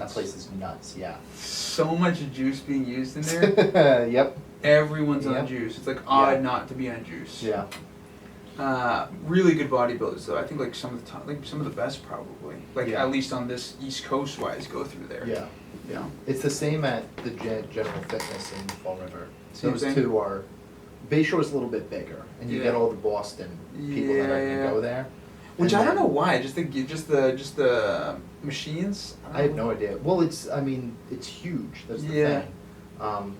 That place is nuts, yeah. So much juice being used in there. Yep. Everyone's on juice. It's like odd not to be on juice. Yeah. Really good bodybuilders though. I think like some of the top, like some of the best probably. Like at least on this East Coast wise, go through there. Yeah. Yeah. It's the same at the General Fitness in Fall River. Same Those thing? two are. Bayshore's a little bit bigger, and you get all the Boston people that are gonna go there. Which I don't know why. Just the machines. I have no idea. Well, it's huge. That's the thing.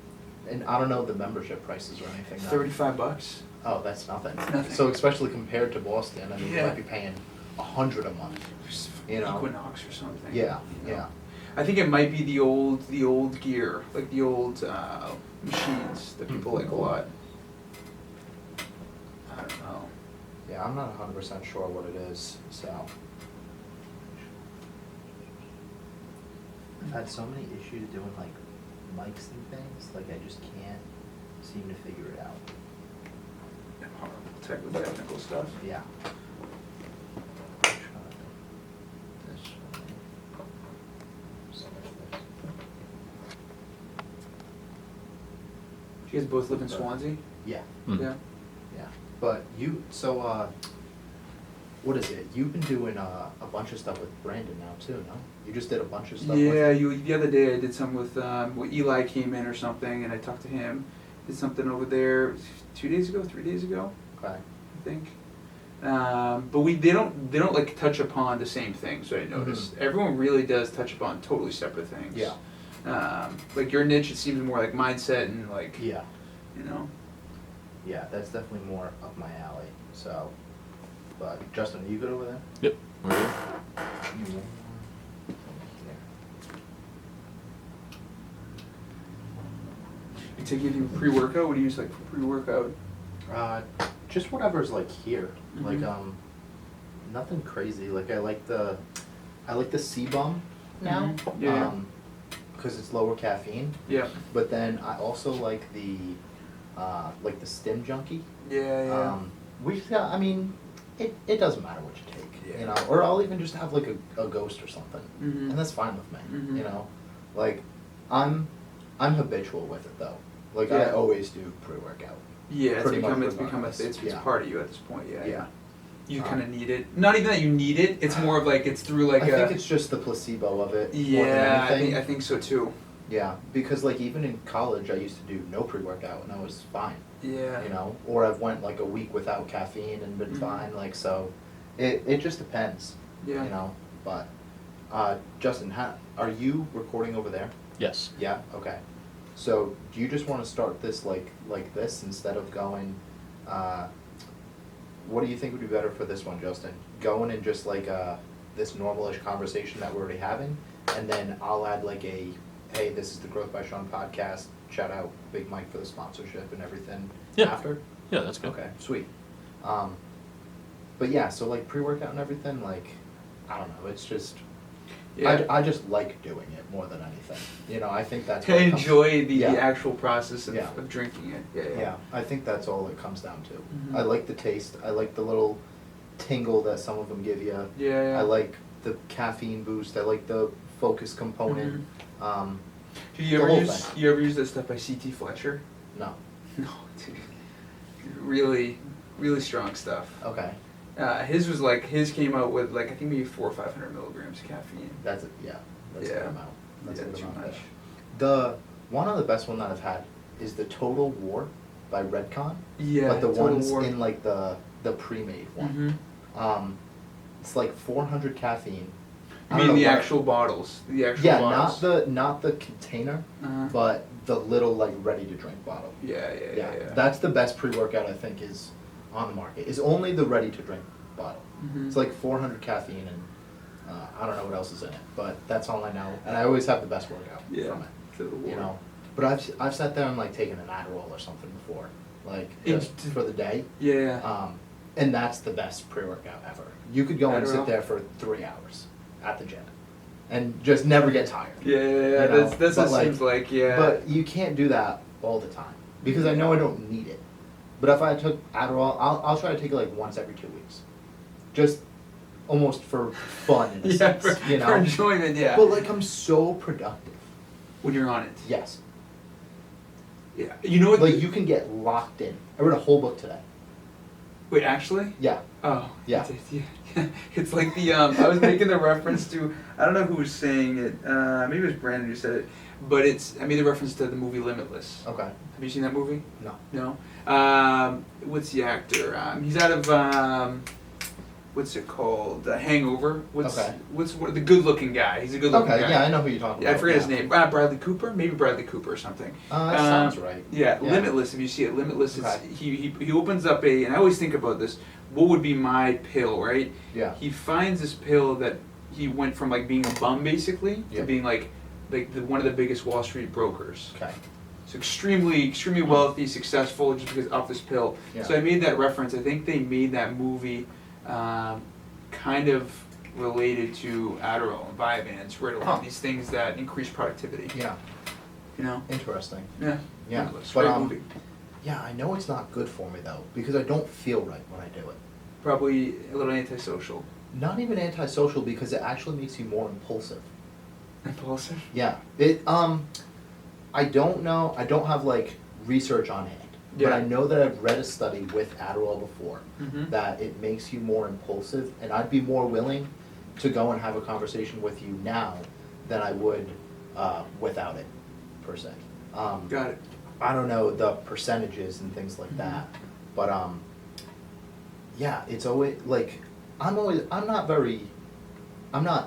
And I don't know the membership prices or anything. $35. Oh, that's nothing. Nothing. So especially compared to Boston, I mean, you might be paying $100 a month. You know, Equinox or something. Yeah, you know? yeah. I think it might be the old gear, like the old machines that people like a lot. I don't know. Yeah, I'm not 100% sure what it is. So I've had so many issues doing like mics and things, like I just can't seem to figure it out. Horrible technical stuff. Yeah. You guys both live in Swansea? Yeah. Mm. Yeah. Yeah. But what is it? You've been doing a bunch of stuff with Brandon now too, no? You just did a bunch of stuff with him? The other day I did some with Eli came in or something, and I talked to him. Did something over there 3 days ago. Okay. I think. But they don't like touch upon the same things. I noticed everyone really does touch upon totally separate things. Yeah. Like your niche, it seems more like mindset and like Yeah. you know. Yeah, that's definitely more up my alley. So, but Justin, are you good over there? Yep. We're good. You take anything pre-workout? What do you use like for pre-workout? Just whatever's like here. Like Mhm. nothing crazy. Like I like the C-Bum now. Yeah. Because it's lower caffeine. Yeah. But then I also like the Stim Junkie. Yeah. I mean, it doesn't matter what you take, Yeah. you know. Or I'll even just have like a Ghost or something, Mhm. and that's fine with me, Mhm. you know. Like, I'm habitual with it though. Like I Yeah. always do pre-workout. Yeah, it's Pretty much become regardless. it's Yeah. part of you at this point. Yeah. Yeah. You kind of need it. Not even that you need it. It's more of like it's through like I think it's just the placebo of it. More than yeah. anything. I think so too. Yeah, because like even in college, I used to do no pre-workout and I was fine. Yeah. You know, or I've went like a week without caffeine and been Mhm. fine. Like so, it just depends. Yeah. You know, but Justin, are you recording over there? Yes. Yeah. Okay. So do you just want to start this like this instead of going? What do you think would be better for this one, Justin? Going in just like this normalish conversation that we're already having, and then I'll add like a, hey, this is the Growth by Shawn podcast. Shout out Big Mike for the sponsorship and everything. Yeah. After. Yeah, that's good. Okay. Sweet. But yeah, so like pre-workout and everything, like I don't know. It's just. Yeah. I just like doing it more than anything. You know, I think that's To what it comes- enjoy the Yeah. actual process of, Yeah. of drinking it. Yeah. Yeah, I think that's all it comes down to. Mhm. I like the taste. I like the little tingle that some of them give you. Yeah. I like the caffeine boost. I like the focus component. Mm-hmm. Do the you ever whole use thing. you ever use that stuff by C.T. Fletcher? No. No, dude. Really, really strong stuff. Okay. His came out with like I think maybe 400 or 500 milligrams of caffeine. That's it. Yeah. That's a Yeah. good amount. That's a Yeah, good too amount. much. The one of the best one that I've had is the Total War by Redcon. Yeah, But the Total ones War. in like the pre-made one. Mhm. It's like 400 caffeine. I I don't mean know the what- actual bottles. The actual Yeah, bottles. not the container, Uh-huh. but the little like ready to drink bottle. Yeah. That's the best pre-workout I think is on the market. Is only the ready to drink bottle. Mhm. It's like 400 caffeine and I don't know what else is in it, but that's all I know. And I always have the best workout Yeah. from it. Total War. You know, but I've sat there and like taken an Adderall or something before, like just for the day. Yeah. And that's the best pre-workout ever. You could go and Adderall? sit there for 3 hours at the gym, and just never get tired. Yeah. You know, That's but, what seems like. Yeah. But you can't do that all the time because I know I don't need it. But if I took Adderall, I'll try to take it like once every 2 weeks. Just almost for fun in a sense, you know? For enjoyment, yeah. But like I'm so productive. When you're on it. Yes. Yeah. You know what? Like you can get locked in. I read a whole book today. Wait, actually? Yeah. Oh. Yeah. It's like the, I was making the reference to, I don't know who was saying it, maybe it was Brandon who said it, but I made the reference to the movie Limitless. Okay. Have you seen that movie? No. No? What's the actor? He's out of, what's it called? Hangover. What's the good-looking guy? He's a good-looking guy. Okay, yeah, I know who you're talking about. I forget his name. Bradley Cooper? Maybe Bradley Cooper or something. That sounds right. Yeah, Limitless, if you see it. Limitless, Okay. he opens up and I always think about this, what would be my pill, right? Yeah. He finds this pill that he went from like being a bum basically to Yep. being like one of the biggest Wall Street brokers. Okay. So extremely wealthy, successful just because off this pill. Yeah. So I made that reference. I think they made that movie kind of related to Addheral and Vyvanse, right along these things that increase productivity. Yeah. You know? Interesting. Yeah. Yeah. Limitless. But Great movie. yeah, I know it's not good for me though, because I don't feel right when I do it. Probably a little antisocial. Not even antisocial, because it actually makes you more impulsive. Impulsive? Yeah. I don't know. I don't have like research on hand, but Yeah. I know that I've read a study with Adderall before Mhm. that it makes you more impulsive, and I'd be more willing to go and have a conversation with you now than I would without it, per se. Got it. I don't know the percentages and things like that, but yeah, it's always like I'm not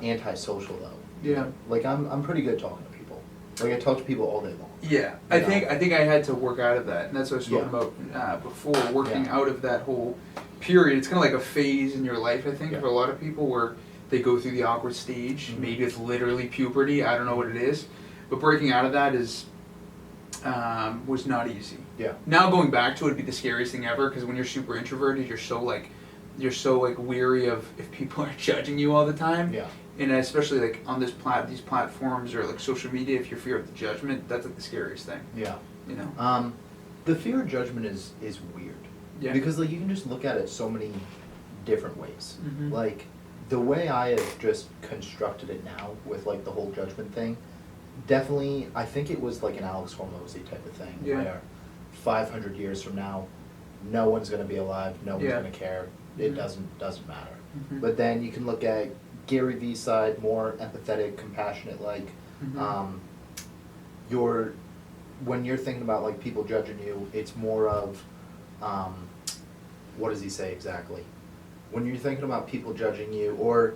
antisocial though. Yeah. Like I'm pretty good talking to people. Like I talk to people all day long. Yeah, I think I had to work out of that, and that's what I was talking about before, working Yeah. out of that whole period. It's kind of like a phase in your life, I think, Yeah. for a lot of people where they go through the awkward stage. Mhm. Maybe it's literally puberty. I don't know what it is, but breaking out of that was not easy. Yeah. Now going back to it would be the scariest thing ever, because when you're super introverted, you're so weary of if people are judging you all the time. Yeah. And especially like on these platforms or like social media, if you're fear of the judgment, that's like the scariest thing. Yeah. You know. The fear of judgment is weird. Yeah. Because like you can just look at it so many different ways. Mhm. Like the way I have just constructed it now with like the whole judgment thing, definitely I think it was like an Alex Hormozy type of thing Yeah. where 500 years from now, no one's gonna be alive, no one's Yeah. gonna care. It Mhm. doesn't matter. Mhm. But then you can look at Gary V's side, more empathetic, compassionate, like Mhm. when you're thinking about like people judging you, it's more of what does he say exactly? When you're thinking about people judging you, or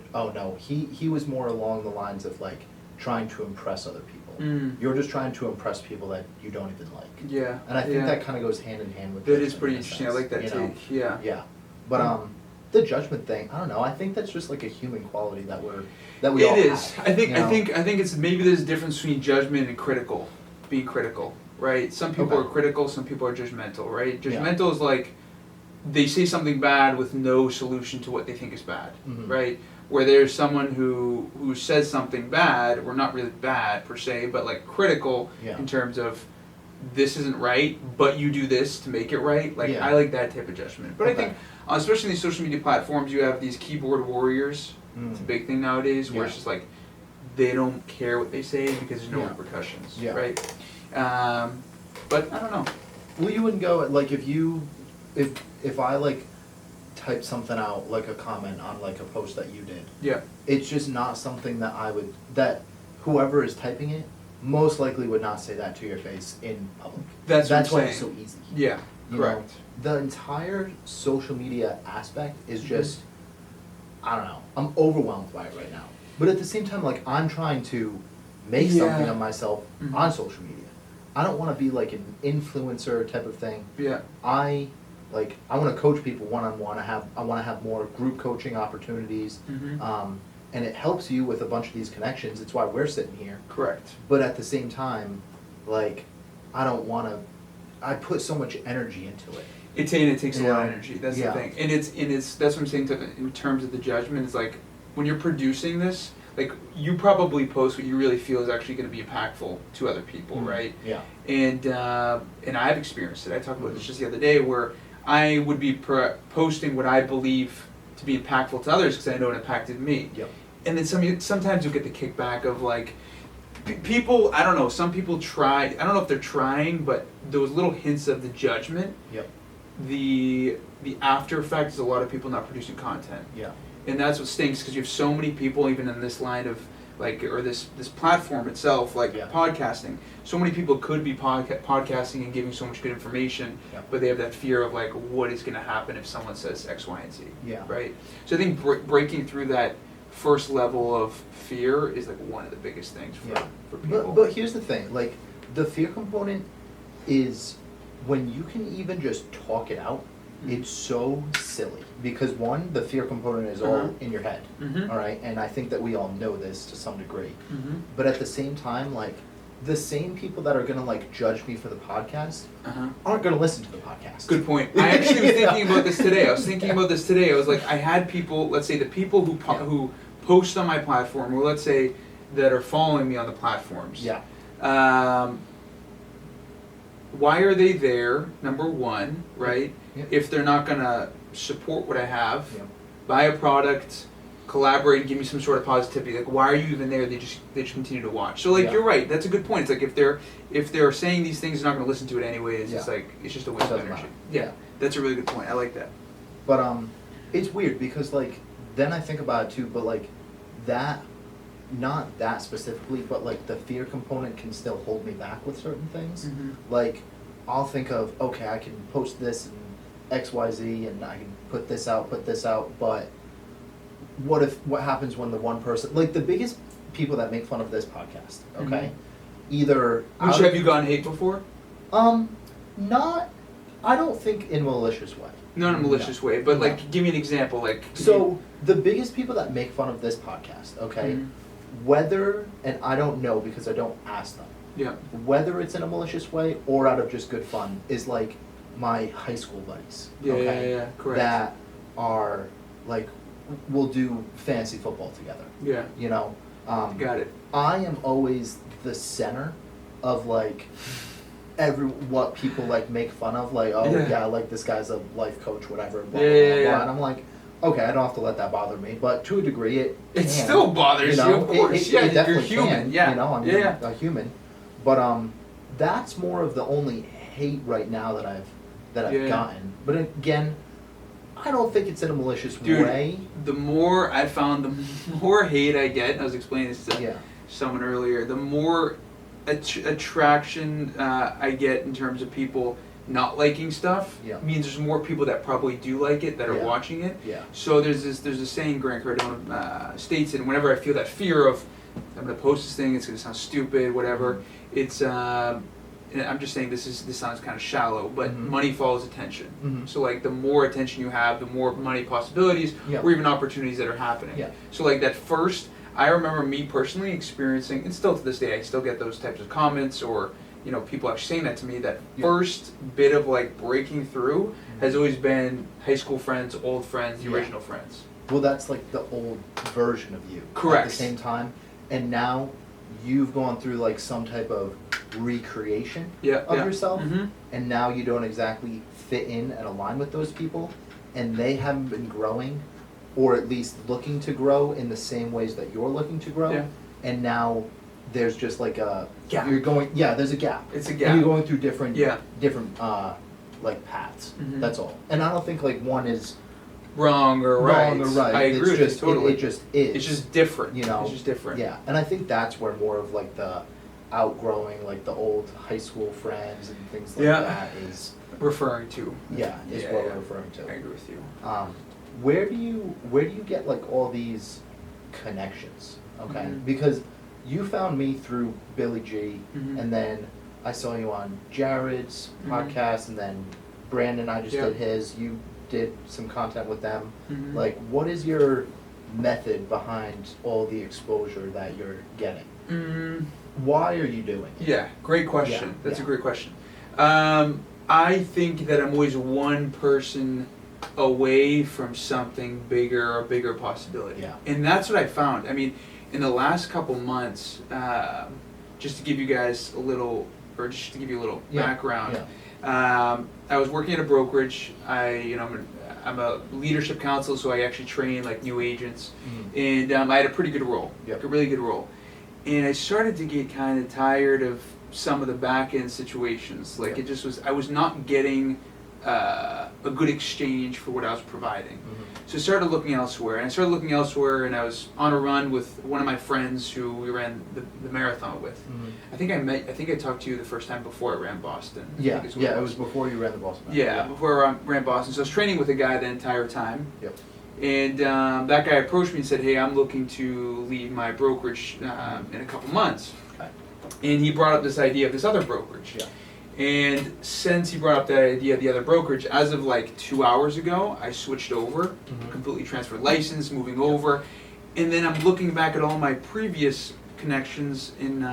he was more along the lines of like trying to impress other people. Mm. You're just trying to impress people that you don't even like. Yeah. And I think yeah. that kind of goes hand in hand with That judgment is pretty in a interesting. I sense, like that you know? take. Yeah. Yeah, but the judgment thing, I don't know. I think that's just like a human quality that we all It is. have, I think you know? I think it's maybe there's a difference between judgment and being critical, right? Some people Okay. are critical, some people are judgmental, right? Yeah. Judgmental is like they say something bad with no solution to what they think is bad, Mhm. right? Where there's someone who says something bad, or not really bad per se, but like critical Yeah. in terms of this isn't right, but you do this to make it right. Like Yeah. I like that type of judgment. But I Okay. think, especially in these social media platforms, you have these keyboard warriors. Mm. It's a big thing nowadays, where Yeah. it's just like they don't care what they say because there's no Yeah. repercussions, Yeah. right? But I don't know. Well, you wouldn't go like if I like type something out, like a comment on like a post that you did. Yeah. It's just not something that whoever is typing it most likely would not say that to your face in public. That's what I'm why it's so saying. easy. Yeah. You Correct. know, the entire social media aspect is Mhm. just, I don't know, I'm overwhelmed by it right now. But at the same time, like, I'm trying to make something Yeah. of myself Mhm. on social media. I don't want to be like an influencer type of thing. Yeah. I want to coach people one-on-one. I want to have more group coaching opportunities. Mhm. And it helps you with a bunch of these connections. It's why we're sitting here. Correct. But at the same time, like, I don't want to, I put so much energy into it. It takes a lot of energy. That's Yeah. the thing, and it's that's what I'm saying in terms of the judgment. It's like when you're producing this, like you probably post what you really feel is actually going to be impactful to other people, Mhm. right? Yeah. And I've experienced it. I talked about this just the other day, where I would be posting what I believe to be impactful to others because I know it impacted me. Yep. And then sometimes you'll get the kickback of like, people, I don't know, some people try, I don't know if they're trying, but those little hints of the judgment, Yep. the after effect is a lot of people not producing content. Yeah. And that's what stinks because you have so many people, even in this line of like, or this platform itself, like Yeah. podcasting. So many people could be podcasting and giving so much good information, Yeah. but they have that fear of like, what is going to happen if someone says X, Y, and Z. Yeah. Right. So I think breaking through that first level of fear is like one of the biggest things for people. But here's the thing, like the fear component is when you can even just talk it out, it's so silly because one, the fear component is all in your head, Mhm. all right, and I think that we all know this to some degree. Mhm. But at the same time, like the same people that are gonna like judge me for the podcast aren't gonna listen to the podcast. Good point. I actually was thinking about this today. I was like, I had people, let's say the people who post on my platform, or let's say that are following me on the platforms. Yeah. Why are they there? Number one, right? Yeah. If they're not gonna support what I have, Yeah. buy a product, collaborate, give me some sort of positivity. Like, why are you even there? They just continue to watch. So like, Yeah. you're right. That's a good point. It's like if they're saying these things, they're not gonna listen to it anyway. It's just Yeah. like it's just a waste of Doesn't energy. matter. Yeah, that's a really good point. I like that. But it's weird because like then I think about it too, but like that, not that specifically, but like the fear component can still hold me back with certain things. Mhm. Like I'll think of, okay, I can post this and XYZ and I can put this out, but what happens when the one person, like the biggest people that make fun of this podcast, okay? Either Have you gotten hate before? not, I don't think in a malicious way. Not in a malicious way, but like, No. give me an example. Like, So the biggest people that make fun of this podcast, okay, Mhm. whether, and I don't know because I don't ask them, yeah, whether it's in a malicious way or out of just good fun, is like my high school buddies, yeah, okay, yeah, correct. that are like, we'll do fantasy football together, Yeah, you know. got it. I am always the center of like what people like make fun of, like, oh yeah, like this guy's a life coach, whatever, blah, blah, blah. And I'm like, okay, I don't have to let that bother me, but to a degree it can, still bothers you, of course. it Yeah, definitely you're human. can, Yeah, you know, I'm yeah. a human. But that's more of the only hate right now that I've Yeah. gotten. But again, I don't think it's in a malicious Dude, way. The more I found, the more hate I get. And I was explaining this to Yeah. someone earlier. The more attraction I get in terms of people not liking stuff, Yeah. means there's more people that probably do like it that are Yeah. watching it. Yeah. So there's a saying Grant Cardone states it, and whenever I feel that fear of I'm gonna post this thing, it's gonna sound stupid, whatever. It's and I'm just saying this sounds kind of shallow, but Mhm. money follows attention. Mhm. So like the more attention you have, the more money possibilities, Yeah. or even opportunities that are happening. Yeah. So like that first, I remember me personally experiencing, and still to this day, I still get those types of comments or people actually saying that to me. That Yeah. first bit of like breaking through has always been high school friends, old friends, the Yeah. original friends. Well, that's like the old version of you. Correct. At the same time, and now you've gone through like some type of recreation Yeah. of yeah. yourself, Mm-hmm. and now you don't exactly fit in and align with those people, and they haven't been growing, or at least looking to grow in the same ways that you're looking to grow. Yeah. And now there's just like a Gap. there's a gap. It's a And gap. you're going through different Yeah. like paths. Mhm. That's all. And I don't think like one is Wrong or right. wrong or right. I agree It's with just, you totally. It just is. It's just different. You know, It's just different. Yeah, and I think that's where more of like the outgrowing like the old high school friends and things like Yeah. that is Referring to. is Yeah, what yeah. we're referring to. I agree with you. Where do you get like all these connections? Okay, Mhm. because you found me through Billy G, Mhm. and then I saw you on Jared's Mhm. podcast, and then Brandon, I just Yeah. did his. You did some content with them. Mhm. Like, what is your method behind all the exposure that you're getting? Mm, Why are you doing it? yeah, great question. Yeah, That's yeah. a great question. I think that I'm always one person away from something bigger, a bigger possibility. Yeah. And that's what I found. I mean, in the last couple months, just to give you guys a little, or just to give you a little Yeah, background, yeah. I was working at a brokerage. I'm I'm a leadership counselor, so I actually train like new agents, Mm-hmm. and I had a pretty good role, Yep. like a really good role, and I started to get kind of tired of some of the back end situations. Like Yep. it just was, I was not getting a good exchange for what I was providing. Mm-hmm. So I started looking elsewhere, and I was on a run with one of my friends who we ran the marathon with. Mm-hmm. I think I talked to you the first time before I ran Boston. I Yeah, think is what yeah, it was before you ran the Boston Marathon. Yeah, before I ran Boston. So I was training with a guy the entire time. Yep. And that guy approached me and said, hey, I'm looking to leave my brokerage in a couple months. Okay. And he brought up this idea of this other brokerage. Yeah. And since he brought up that idea of the other brokerage, as of like 2 hours ago, I switched over, Mhm. completely transferred license, moving over. And then I'm looking back at all my previous connections in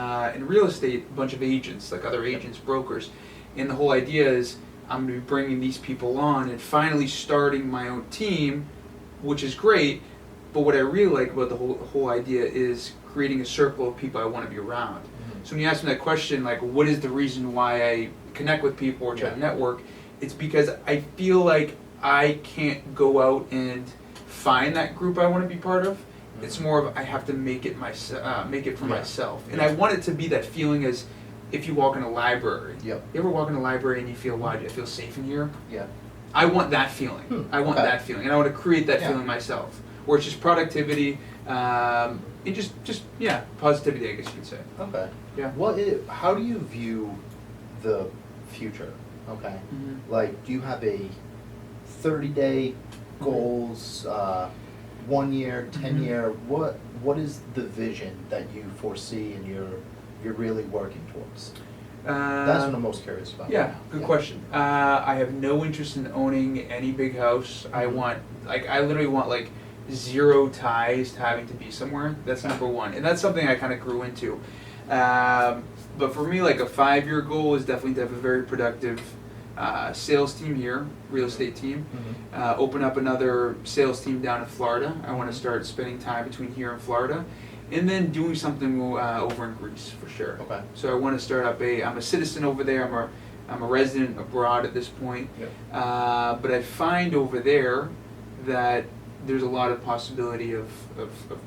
real estate, a bunch of agents, like other agents, brokers. And the whole idea is I'm going to be bringing these people on and finally starting my own team, which is great. But what I really like about the whole idea is creating a circle of people I want to be around. So when you ask me that question, like, what is the reason why I connect with people or try to network? It's because I feel like I can't go out and find that group I want to be part of. It's more of I have to make it for myself, and I want it to be that feeling as if you walk in a library. Yep. You ever walk in a library and you feel, why do I feel safe in here? Yeah. I want that feeling. I want that feeling, and I want to create that feeling myself, where it's just productivity. And just positivity, I guess you could say. Okay. Yeah. How do you view the future? Okay. Mm-hmm. Like, do you have a 30-day goals, 1 year, 10-year? What is the vision that you foresee and you're really working towards? That's what I'm most curious about. Yeah, good question. I have no interest in owning any big house. I literally want like 0 ties to having to be somewhere. That's number one, and that's something I kind of grew into. But for me, like a 5-year goal is definitely to have a very productive sales team here, real estate team. Mm-hmm. Open up another sales team down in Florida. I want to start spending time between here and Florida, and then doing something over in Greece for sure. Okay. So I want to start up I'm a citizen over there. I'm a resident abroad at this point. Yep. But I find over there that there's a lot of possibility of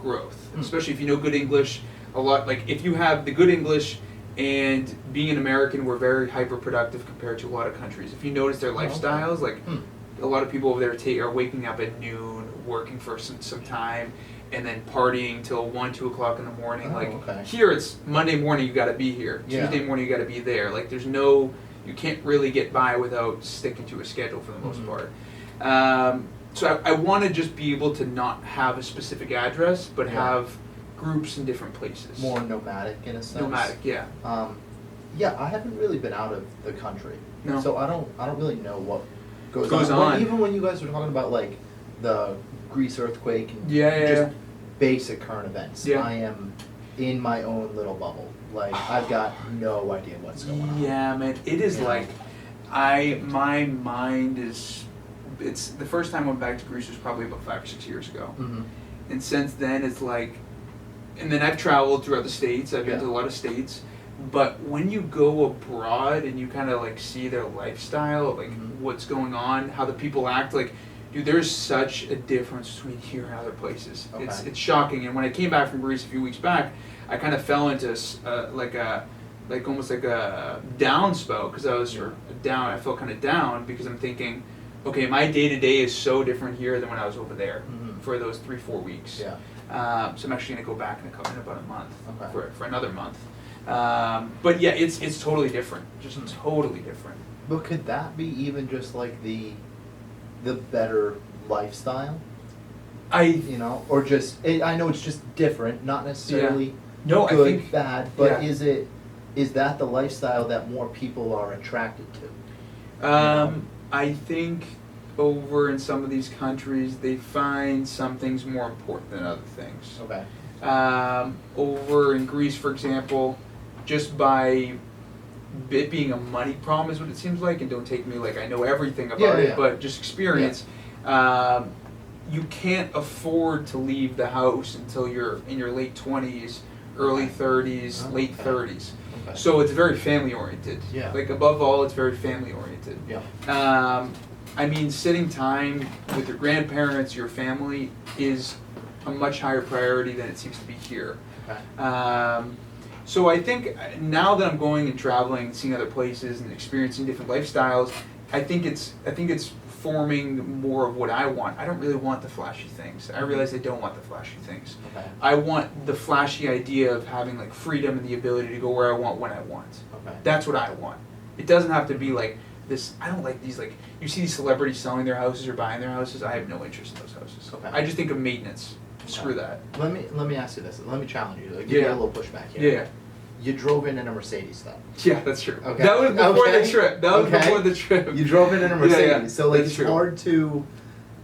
growth, especially if you know good English. A lot, like if you have the good English, and being an American, we're very hyper productive compared to a lot of countries. If you notice their lifestyles, like a lot of people over there are waking up at noon, working for some time, and then partying till 1, 2 o'clock in the morning. Here it's Monday morning, you got to be here. Tuesday morning, you got to be there. Like you can't really get by without sticking to a schedule for the most part. So I want to just be able to not have a specific address, but have groups in different places. More nomadic in a sense. Nomadic, yeah. I haven't really been out of the country, No. so I don't really know what goes on. Even when you guys were talking about like the Greece earthquake and Yeah. just basic current events, Yeah. I am in my own little bubble. Like I've got no idea what's going on. Yeah, man, it is like my mind is. It's the first time I went back to Greece was probably about 5 or 6 years ago, and since then it's like. And then I've traveled throughout the states. I've been to a lot of states, but when you go abroad and you kind of like see their lifestyle, like what's going on, how the people act, like, dude, there's such a difference between here and other places. Okay. It's shocking. And when I came back from Greece a few weeks back, I kind of fell into almost like a down spell because I felt kind of down because I'm thinking, okay, my day to day is so different here than when I was over there for those 3-4 weeks. Yeah. So I'm actually gonna go back in about a month for another month. But yeah, it's totally different, just totally different. But could that be even just like the better lifestyle? Or just I know it's just different, not necessarily No, good, I think, bad, but is that the lifestyle that more people are attracted to? I think over in some of these countries, they find some things more important than other things. Okay. Over in Greece, for example, just by it being a money problem is what it seems like, and don't take me like I know everything about it, but just experience. You can't afford to leave the house until you're in your late 20s, early 30s, late 30s. So it's very family oriented. Yeah. Like above all, it's very family oriented. Yeah. I mean, sitting time with your grandparents, your family, is a much higher priority than it seems to be here. Okay. So I think now that I'm going and traveling and seeing other places and experiencing different lifestyles, I think it's forming more of what I want. I don't really want the flashy things. I realize I don't want the flashy things. Okay. I want the flashy idea of having like freedom and the ability to go where I want when I want. Okay. That's what I want. It doesn't have to be like this. I don't like these, like, you see these celebrities selling their houses or buying their houses. I have no interest in those houses. Okay. I just think of maintenance. Screw that. Let me ask you this. Let me challenge you. Like, give you a little pushback here. Yeah. You drove in a Mercedes, though. Yeah, that's true. Okay. That was before Okay. the trip. That was Okay. before the trip. You drove in a Mercedes, Yeah, so like that's it's true. hard to,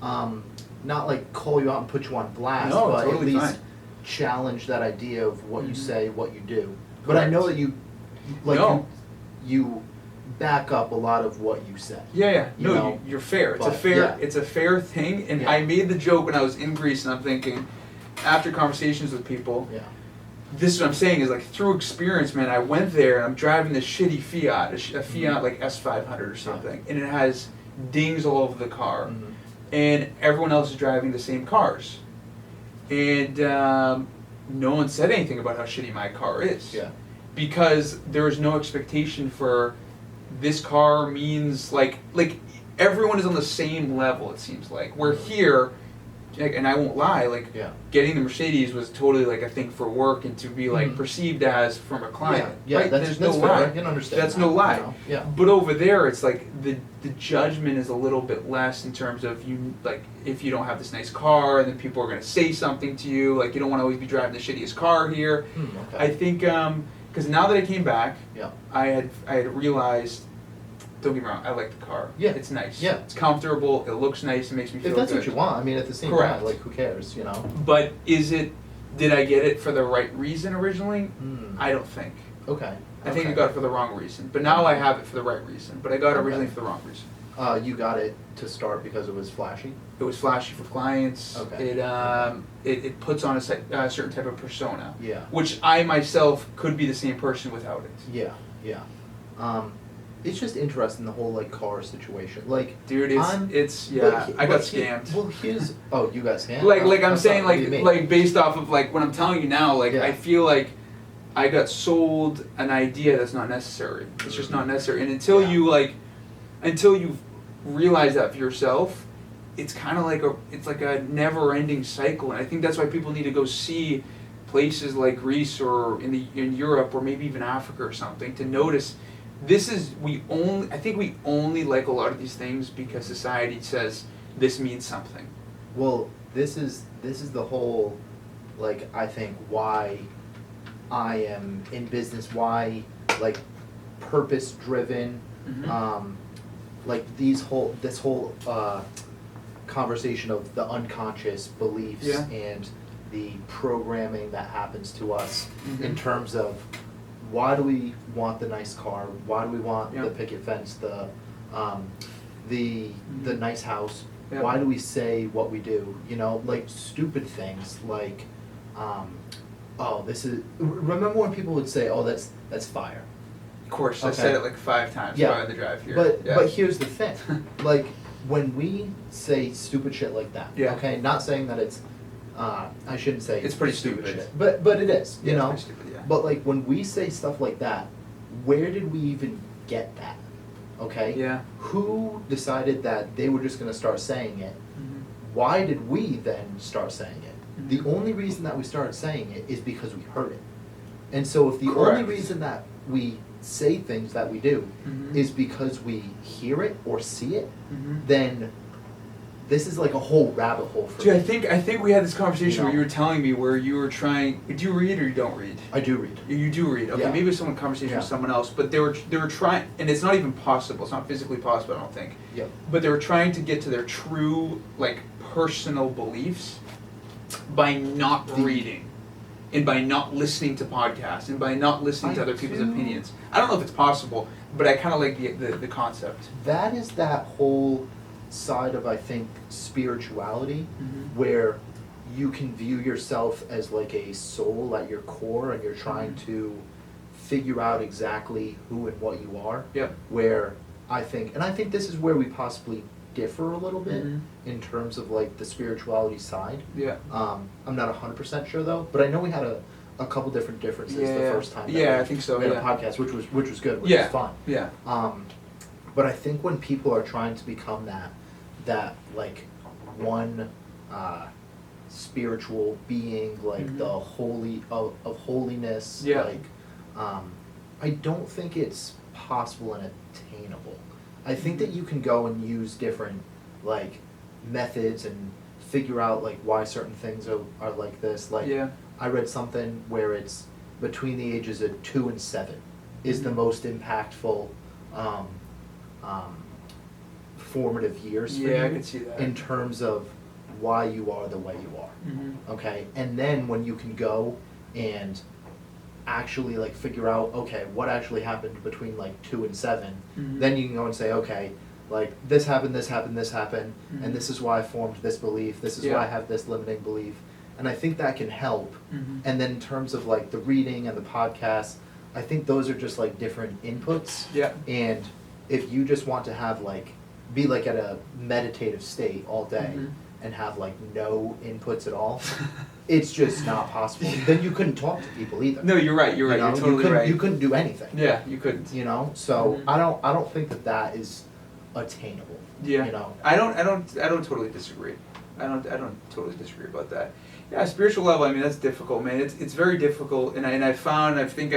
not like call you out and put you on blast, No, but totally at least fine. challenge that idea of what you Mhm. say, what you do. But I know Correct. that you, like, No. you back up a lot of what you say. Yeah. You No, know, you're fair. It's but, a fair. yeah. It's a fair thing. And Yeah. I made the joke when I was in Greece, and I'm thinking, after conversations with people, Yeah. this is what I'm saying is, like, through experience, man. I went there and I'm driving this shitty Fiat, a Fiat like S500 or something, and it has dings all over the car, Mhm. and everyone else is driving the same cars, and no one said anything about how shitty my car is. Yeah. Because there is no expectation for this car means like everyone is on the same level, it seems like. Where here, like, and I won't lie, like, Yeah. getting the Mercedes was totally like a thing for work and to be like Mhm. perceived as from a client. Yeah, right? that's There's fair. no lie. I can understand. That's that, no lie. you know? Yeah. But over there, it's like the judgment is a little bit less in terms of you, like, if you don't have this nice car, and then people are going to say something to you, like, you don't want to always be driving the shittiest car here. Okay. I think because now that I came back, Yeah. I had realized. Don't get me wrong, I like the car. Yeah. It's nice. Yeah. It's comfortable. It looks nice. It makes me feel If that's good. what you want, I mean, at the same Correct. time, like, who cares, you know? But did I get it for the right reason originally? Hmm. I don't think. Okay. I think I Okay. got it for the wrong reason. But now I have it for the right reason. But I got it Okay. originally for the wrong reason. You got it to start because it was flashy? It was flashy for clients. Okay. It puts on a certain type of persona. Yeah. Which I myself could be the same person without it. Yeah, yeah. It's just interesting, the whole, like, car situation. Like, Dude, it's but I got but he- scammed. Well, here's... Oh, you got scammed? Like Oh, I'm saying, sorry, what do you mean? like based off of like what I'm telling you now, like Yeah. I feel like I got sold an idea that's not necessary. It's just not necessary. And until Yeah. until you realize that for yourself, it's kind of like a never-ending cycle. And I think that's why people need to go see places like Greece or in Europe or maybe even Africa or something to notice. I think we only like a lot of these things because society says this means something. Well, this is the whole, like, I think why I am in business, why, like, purpose-driven, Mhm. like, this whole conversation of the unconscious beliefs Yeah. and the programming that happens to us in Mhm. terms of why do we want the nice car, why do we want Yeah. the picket fence, the Mhm. nice house, Yeah. why do we say what we do, you know, like stupid things like oh, this is, remember when people would say, oh, that's fire. Of course, I Okay. said it like 5 times Yeah. on the drive here. But Yeah. but here's the thing, like when we say stupid shit like that, Yeah. okay, not saying that it's, I shouldn't say It's pretty stupid. shit, but it is, you Yeah, it's know. pretty stupid, yeah. But like when we say stuff like that, where did we even get that? Okay. Yeah. Who decided that they were just gonna start saying it? Mhm. Why did we then start saying it? Mhm. The only reason that we started saying it is because we heard it. And so if the only Correct. reason that we say things that we do Mhm. is because we hear it or see it, Mhm. then this is like a whole rabbit hole for Dude, me. I think we had this conversation You know. where you were telling me where you were trying. Do you read or you don't read? I do read. You do read. Okay, Yeah. maybe it's some conversation with Yeah. someone else, but they were trying, and it's not even possible. It's not physically possible, I don't think. Yep. But they were trying to get to their true, like, personal beliefs by not reading, and by not listening to podcasts, and by not listening to I other people's do- opinions. I don't know if it's possible, but I kind of like the concept. That is that whole side of, I think, spirituality, Mhm. where you can view yourself as like a soul at your core and you're trying Mhm. to figure out exactly who and what you are. Yep. Where I think this is where we possibly differ a little bit in terms of like the spirituality side. Yeah. I'm not 100% sure though, but I know we had a couple different differences the first time. Yeah, I think so. We had Yeah. a podcast, which was good, which was fun. Yeah. But I think when people are trying to become that like one spiritual being, like the holy of holiness, like I don't think it's possible and attainable. I think that you can go and use different like methods and figure out like why certain things are like this. Like I read something where it's between the ages of 2 and 7 is the most impactful formative years for you I can see that. in terms of why you are the way you are. Okay, and then when you can go and actually like figure out, okay, what actually happened between like 2 and 7, then you can go and say, okay, like this happened, and this is why I formed this belief, this is why I have this limiting belief, and I think that can help. And then in terms of like the reading and the podcast, I think those are just like different inputs. And if you just want to have like be like at a meditative state all day and have like no inputs at all, it's just not possible. Then you couldn't talk to people either. No, you're right. You're right. You're totally right. You couldn't do anything. Yeah, you couldn't. You know, so I don't think that is attainable. Yeah. You know, I don't totally disagree. I don't totally disagree about that. Yeah, spiritual level. I mean, that's difficult, man. It's very difficult, and I think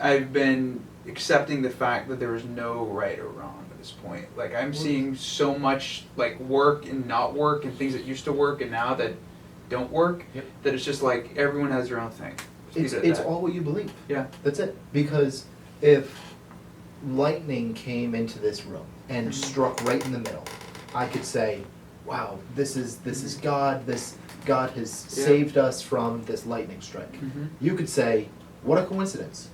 I've been accepting the fact that there is no right or wrong at this point. Like I'm seeing so much like work and not work and things that used to work and now that don't work, that it's just like everyone has their own thing. It's all what you believe. Yeah. That's it. Because if lightning came into this room and struck right in the middle, I could say, wow, this is God, God has saved us from this lightning strike. You could say, what a coincidence.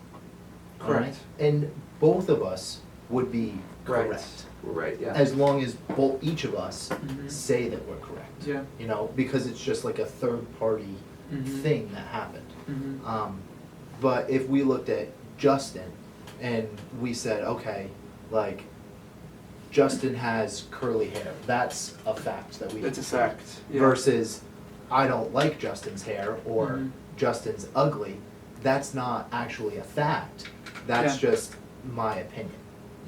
Correct. Right? And both of us would be correct. Right, yeah. As long as each of us say that we're correct. Yeah. You know, because it's just like a third party thing that happened. But if we looked at Justin and we said, okay, like Justin has curly hair, that's a fact that we That's a can say. fact. Yeah. Versus I don't like Justin's hair or Justin's ugly, that's not actually a fact. That's just my opinion.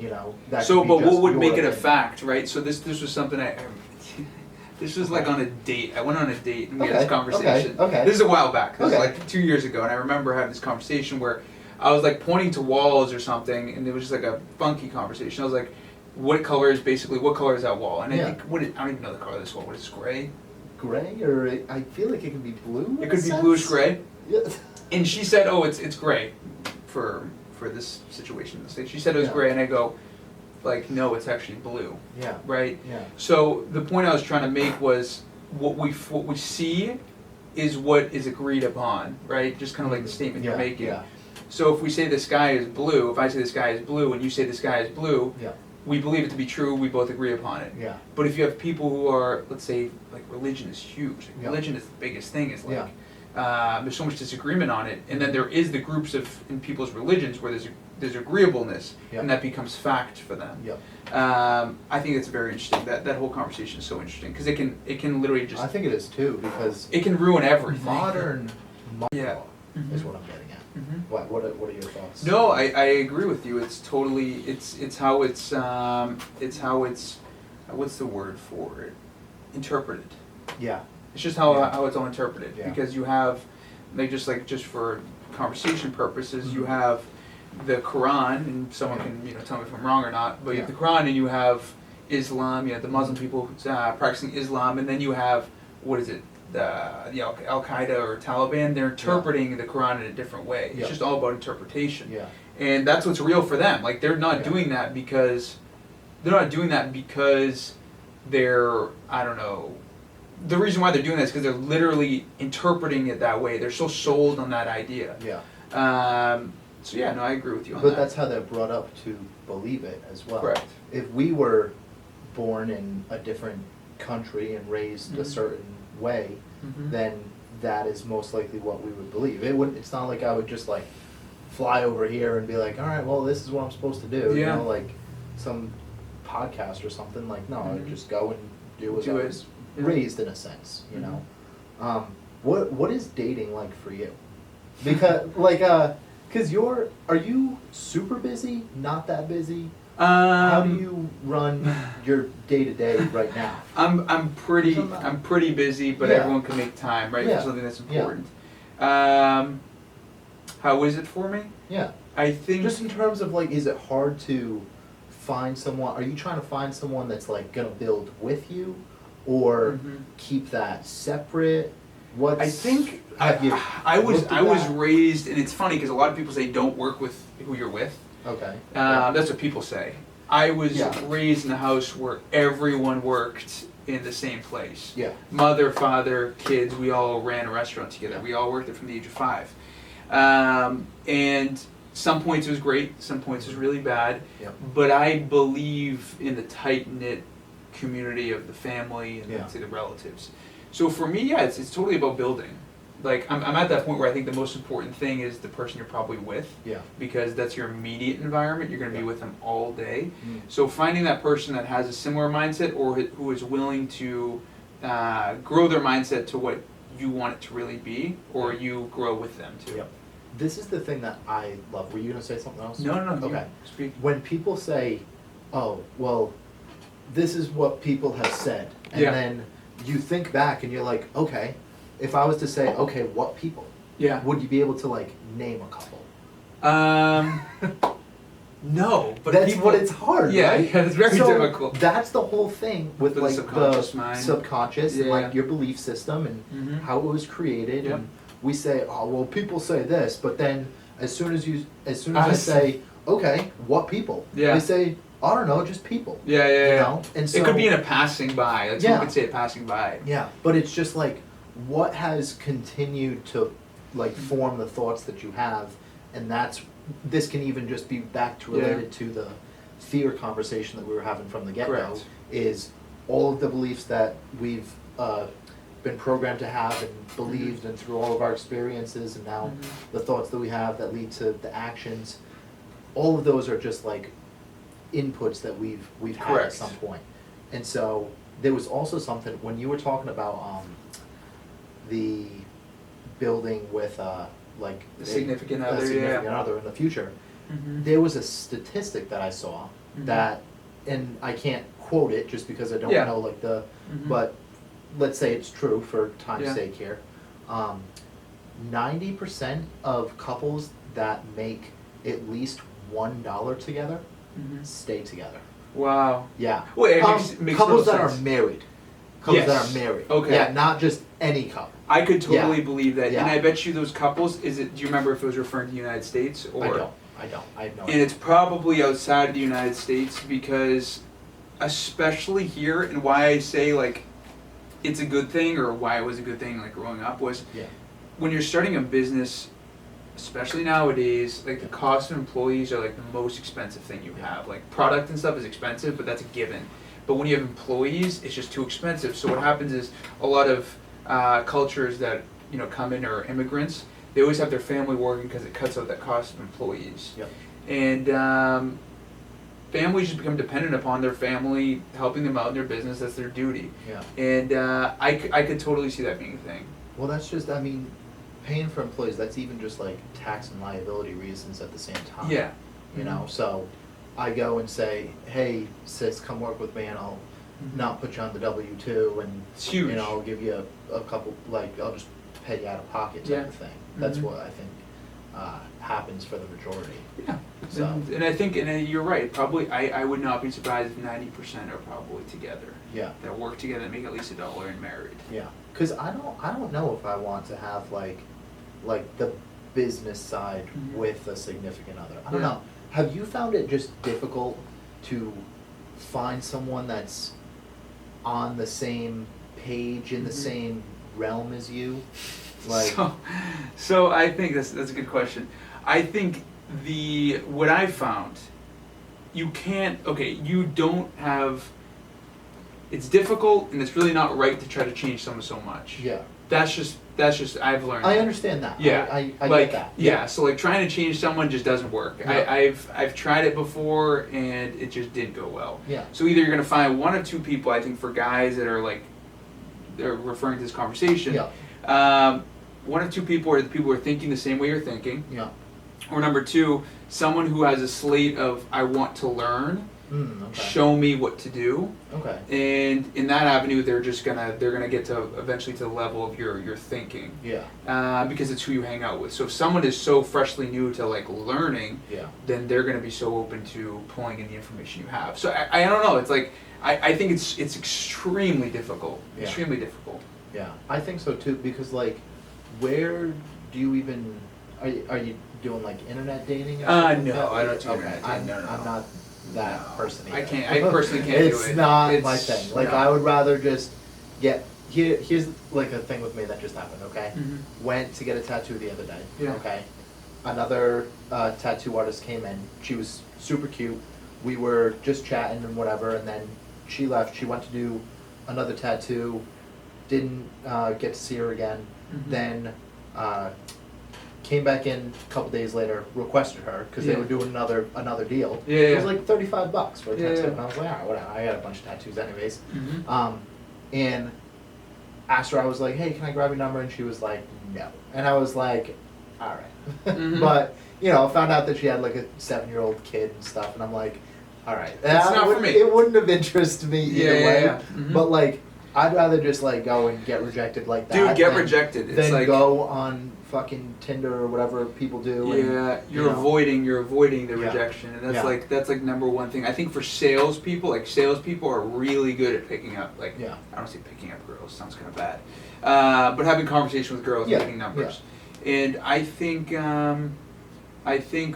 You know. That So, could be but just what would your make it a opinion. fact, right? So this was something this was like on a date. I went on a date and we had this conversation. Okay. This is a while back. This is like 2 years ago, and I remember having this conversation where I was like pointing to walls or something, and it was just like a funky conversation. I was like, what color is that wall? And I think I don't even know the color of this wall. What is this, gray? Gray, or I feel like it could be blue. It could be bluish gray. Yeah. And she said, "Oh, it's gray for this situation." She said it was gray, and I go, like, no, it's actually blue. Yeah. Right. Yeah. So the point I was trying to make was what we see is what is agreed upon, right? Just kind of like the statement you're making. Yeah. So if we say the sky is blue, if I say the sky is blue, and you say the sky is blue, Yeah. we believe it to be true. We both agree upon it. Yeah. But if you have people who are, let's say, like religion is huge. Like, Yeah. religion is the biggest thing. It's like there's so much disagreement on it, and then there is the groups in people's religions where there's agreeableness, and that becomes fact for them. Yep. I think it's very interesting. That whole conversation is so interesting because it can literally just. I think it is too, because It can ruin everything. modern Yeah. is what I'm getting at. What are your thoughts? No, I agree with you. It's totally it's how it's what's the word for it? Interpreted. Yeah. It's just how it's all interpreted Yeah. because you have just for conversation purposes you have the Quran, and someone can tell me if I'm wrong or not, but you have the Quran and you have Islam, you have the Muslim people practicing Islam, and then you have the Al Qaeda or Taliban. They're interpreting the Quran in a different way. It's just all about interpretation. Yeah. And that's what's real for them. Like they're not doing that because they're I don't know. The reason why they're doing that is because they're literally interpreting it that way. They're so sold on that idea. Yeah. So yeah, no, I agree with you on that. But that's how they're brought up to believe it as well. Correct. If we were born in a different country and raised a certain way, then that is most likely what we would believe. It's not like I would just like fly over here and be like, all right, well, this is what I'm supposed to do. Yeah. Like some podcast or something. Like, no, Mhm. just go and do as Do I it. was Yeah. raised in a sense, you Mhm. know. What is dating like for you? Because like cause are you super busy? Not that busy? How do you run your day to day right now? I'm pretty busy, but Yeah. everyone can make time, right, Yeah. for something that's Yeah. important. How is it for me? Yeah. I think Just in terms of like, is it hard to find someone? Are you trying to find someone that's like gonna build with you, or Mhm. keep that separate? What's I think have you I was looked at I was that? raised, and it's funny because a lot of people say don't work with who you're with. Okay. That's what people say. I was Yeah. raised in a house where everyone worked in the same place. Yeah. Mother, father, kids, we all ran a restaurant together. Yeah. We all worked there from the age of 5. And some points it was great, some points it was really bad. Yep. But I believe in the tight-knit community of the family and Yeah. let's say the relatives. So for me, yeah, it's totally about building. Like I'm at that point where I think the most important thing is the person you're probably with, Yeah. because that's your immediate environment. You're going to be Yeah. with them all day. Mm. So finding that person that has a similar mindset or who is willing to grow their mindset to what you want it to really be, or you grow with them too. Yep. This is the thing that I love. Were you gonna say something else? No, you Okay. speak. When people say, "Oh, well, this is what people have said," and Yeah. then you think back and you're like, "Okay, if I was to say, okay, what people?" Yeah. Would you be able to like name a couple? No, but that's people, what it's hard. Yeah, right? yeah, it's very So difficult. That's the whole thing with For the like subconscious mind. subconscious and Yeah. like your belief system and Mhm. how it was created. Yep. And we say, oh well, people say this, but then as soon as I I say, okay, what people? Yeah. They say, I don't know, just people. Yeah, You know? And so it could be in a passing by. Like Yeah. someone could say a passing by. yeah, but it's just like what has continued to like form the thoughts that you have, and this can even just be back to Yeah. related to the fear conversation that we were having from the get-go, Correct. is all of the beliefs that we've been programmed to have and believed, and through all of our experiences, and now Mhm. the thoughts that we have that lead to the actions, all of those are just like inputs that we've had at Correct. some point. And so there was also something when you were talking about the building with like The significant a other, significant yeah. other in the future. Mhm. There was a statistic that I saw Mhm. that, and I can't quote it just because I don't Yeah. know like the, Mhm. but let's say it's true for time's Yeah. sake here. 90% of couples that make at least $1 together Mhm. stay together. Wow. Yeah. Well, it makes couples total that sense. are married. Couples that Yes. are married. Okay. Yeah, not just any couple. I could totally Yeah. believe that, Yeah. and I bet you those couples. Do you remember if it was referring to the United States or? I don't. I have no And idea. it's probably outside of the United States because, especially here, and why I say like, it's a good thing, or why it was a good thing like growing up was Yeah. when you're starting a business, especially nowadays, like the cost of employees are like the most expensive thing you have. Like product and stuff is expensive, but that's a given. But when you have employees, it's just too expensive. So what happens is a lot of cultures that come in or immigrants, they always have their family working because it cuts out that cost of employees. Yep. And families just become dependent upon their family helping them out in their business. That's their duty. Yeah. And I could totally see that being a thing. Well, that's just, I mean, paying for employees, that's even just like tax and liability reasons at the same time. Yeah. You know, so I go and say, hey, sis, come work with me and I'll not put you on the W-2 and, It's huge. I'll give you a couple, like, I'll just pay you out of pocket type Yeah. of thing. That's Mhm. what I think happens for the majority. Yeah, So- and I think, and you're right, probably, I would not be surprised if 90% are probably together, Yeah. that work together and make at least $1 and married. Yeah, because I don't know if I want to have like the business side Mhm. with a significant other. I don't Yeah. know. Have you found it just difficult to find someone that's on the same page in the Mhm. same realm as you? Like, So I think that's a good question. I think what I found, you don't have. It's difficult and it's really not right to try to change someone so much. yeah, That's just I've learned. I understand that. Yeah, I like, get that. Yeah, so like trying to change someone just doesn't work. Yeah. I've tried it before and it just didn't go well. Yeah. So either you're gonna find one of two people. I think for guys that are like, they're referring to this conversation. Yeah. One of two people are the people who are thinking the same way you're thinking. Yeah. Or number two, someone who has a slate of I want to learn. Okay. Show me what to do. Okay. And in that avenue, they're gonna get to eventually to the level of your thinking. Yeah. Because it's who you hang out with. So if someone is so freshly new to like learning, Yeah. then they're gonna be so open to pulling in the information you have. So I don't know. It's like I think it's extremely difficult. Yeah. Extremely difficult. Yeah. I think so too, because like, where do you even are you doing like internet dating? No, I don't do internet dating. No. I'm not that person either. I personally can't do it. It's not my thing. Like, I would rather just get here's like a thing with me that just happened. Okay, went to get a tattoo the other day. Yeah. Okay, another tattoo artist came in. She was super cute. We were just chatting and whatever, and then she left. She went to do another tattoo. Didn't get to see her again. Then came back in a couple days later, requested her because they were doing another deal. Yeah, it was like $35 for a tattoo, yeah. and I was like, all right, whatever. I got a bunch of tattoos anyways. And asked her, I was like, hey, can I grab your number? And she was like, no. And I was like, all right. But you know, found out that she had like a 7-year-old kid and stuff, and I'm like, all right, it's not for me. It wouldn't have interested me either way. Yeah. But like, I'd rather just like go and get rejected like that. Dude, get rejected. It's then like go on fucking Tinder or whatever people do. Yeah, and, you're avoiding the Yeah. rejection, and Yeah. that's like number one thing. I think for salespeople, are really good at picking up I don't say picking up girls, sounds kind of bad, but having conversation with girls, and making numbers. And I think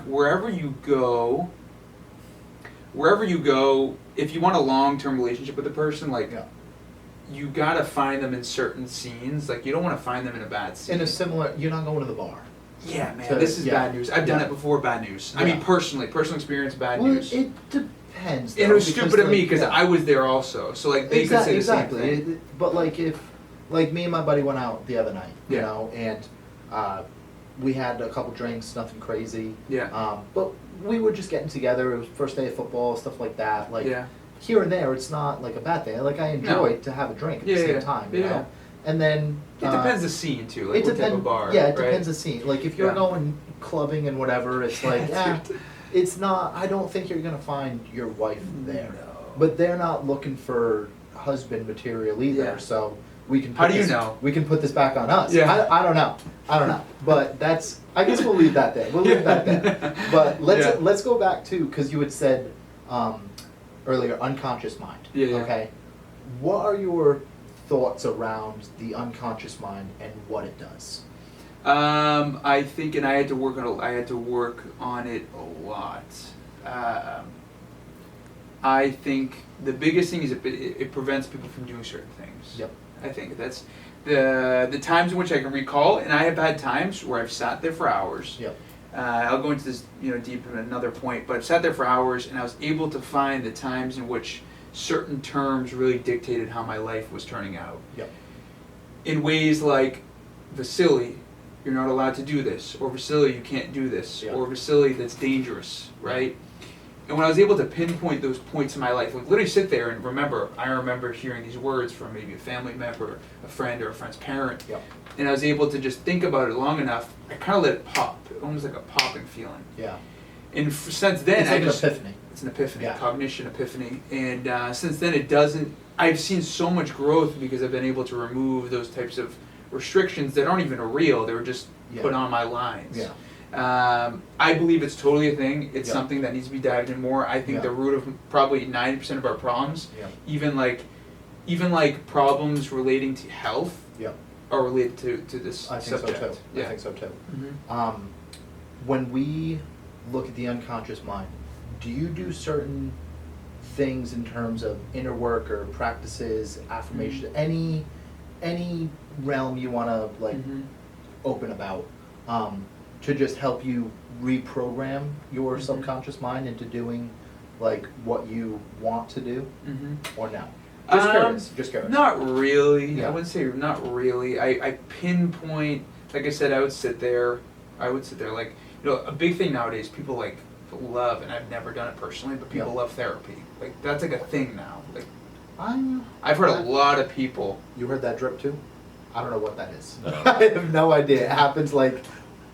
wherever you go, if you want a long-term relationship with a person, you gotta find them in certain scenes. Like, you don't want to find them in a bad scene. In a similar, you're not going to the bar. Yeah, man, this is bad news. I've done it before, bad news. I mean, personal experience, bad news. It depends. And it was stupid of me because I was there also. So like they could say the same thing. But like if, like me and my buddy went out the other night, you know, and we had a couple drinks, nothing crazy. Yeah. But we were just getting together. It was first day of football, stuff like that. Like here and there, it's not like a bad thing. Like I enjoy to have a drink at the same time, you know. And then it depends the scene too. Like it what type of bar. Yeah, it depends the scene. Like if you're going clubbing and whatever, it's like it's not. I don't think you're gonna find your wife there. No. But they're not looking for husband material either. Yeah. So we can. How do you know? We can put this back on us. Yeah. I don't know. But that's. I guess we'll leave that there. We'll leave that there. But let's go back to, because you had said earlier, unconscious mind. Yeah. Okay. What are your thoughts around the unconscious mind and what it does? I think, and I had to work on it a lot. I think the biggest thing is it prevents people from doing certain things. Yep. I think that's the times in which I can recall, and I have had times where I've sat there for hours. Yep. I'll go into this, deep in another point, but I've sat there for hours, and I was able to find the times in which certain terms really dictated how my life was turning out. Yep. In ways like, Vasily, you're not allowed to do this, or Vasily, you can't do this, or Vasily, that's dangerous, right? And when I was able to pinpoint those points in my life, like literally sit there and I remember hearing these words from maybe a family member, a friend, or a friend's parent, and I was able to just think about it long enough, I kind of let it pop, almost like a popping feeling. Yeah. And since then, it's like an epiphany. It's an epiphany, cognition epiphany, and since then it doesn't. I've seen so much growth because I've been able to remove those types of restrictions that aren't even real. They were just put on my lines. Yeah. I believe it's totally a thing. It's something that needs to be dived in more. I think the root of probably 90% of our problems, even like problems relating to health, are related to this subject. I think so too. When we look at the unconscious mind, do you do certain things in terms of inner work or practices, affirmation, any realm you want to open about, to just help you reprogram your subconscious mind into doing like what you want to do, or no? Just curious. Just curious. Not really. Yeah. I wouldn't say not really. I pinpoint, like I said, I would sit there like, a big thing nowadays, people like love, and I've never done it personally, but people love therapy. Like, that's like a thing now. Like, I've heard a lot of people. You heard that drip too? I don't know what that is. No. I have no idea. It happens like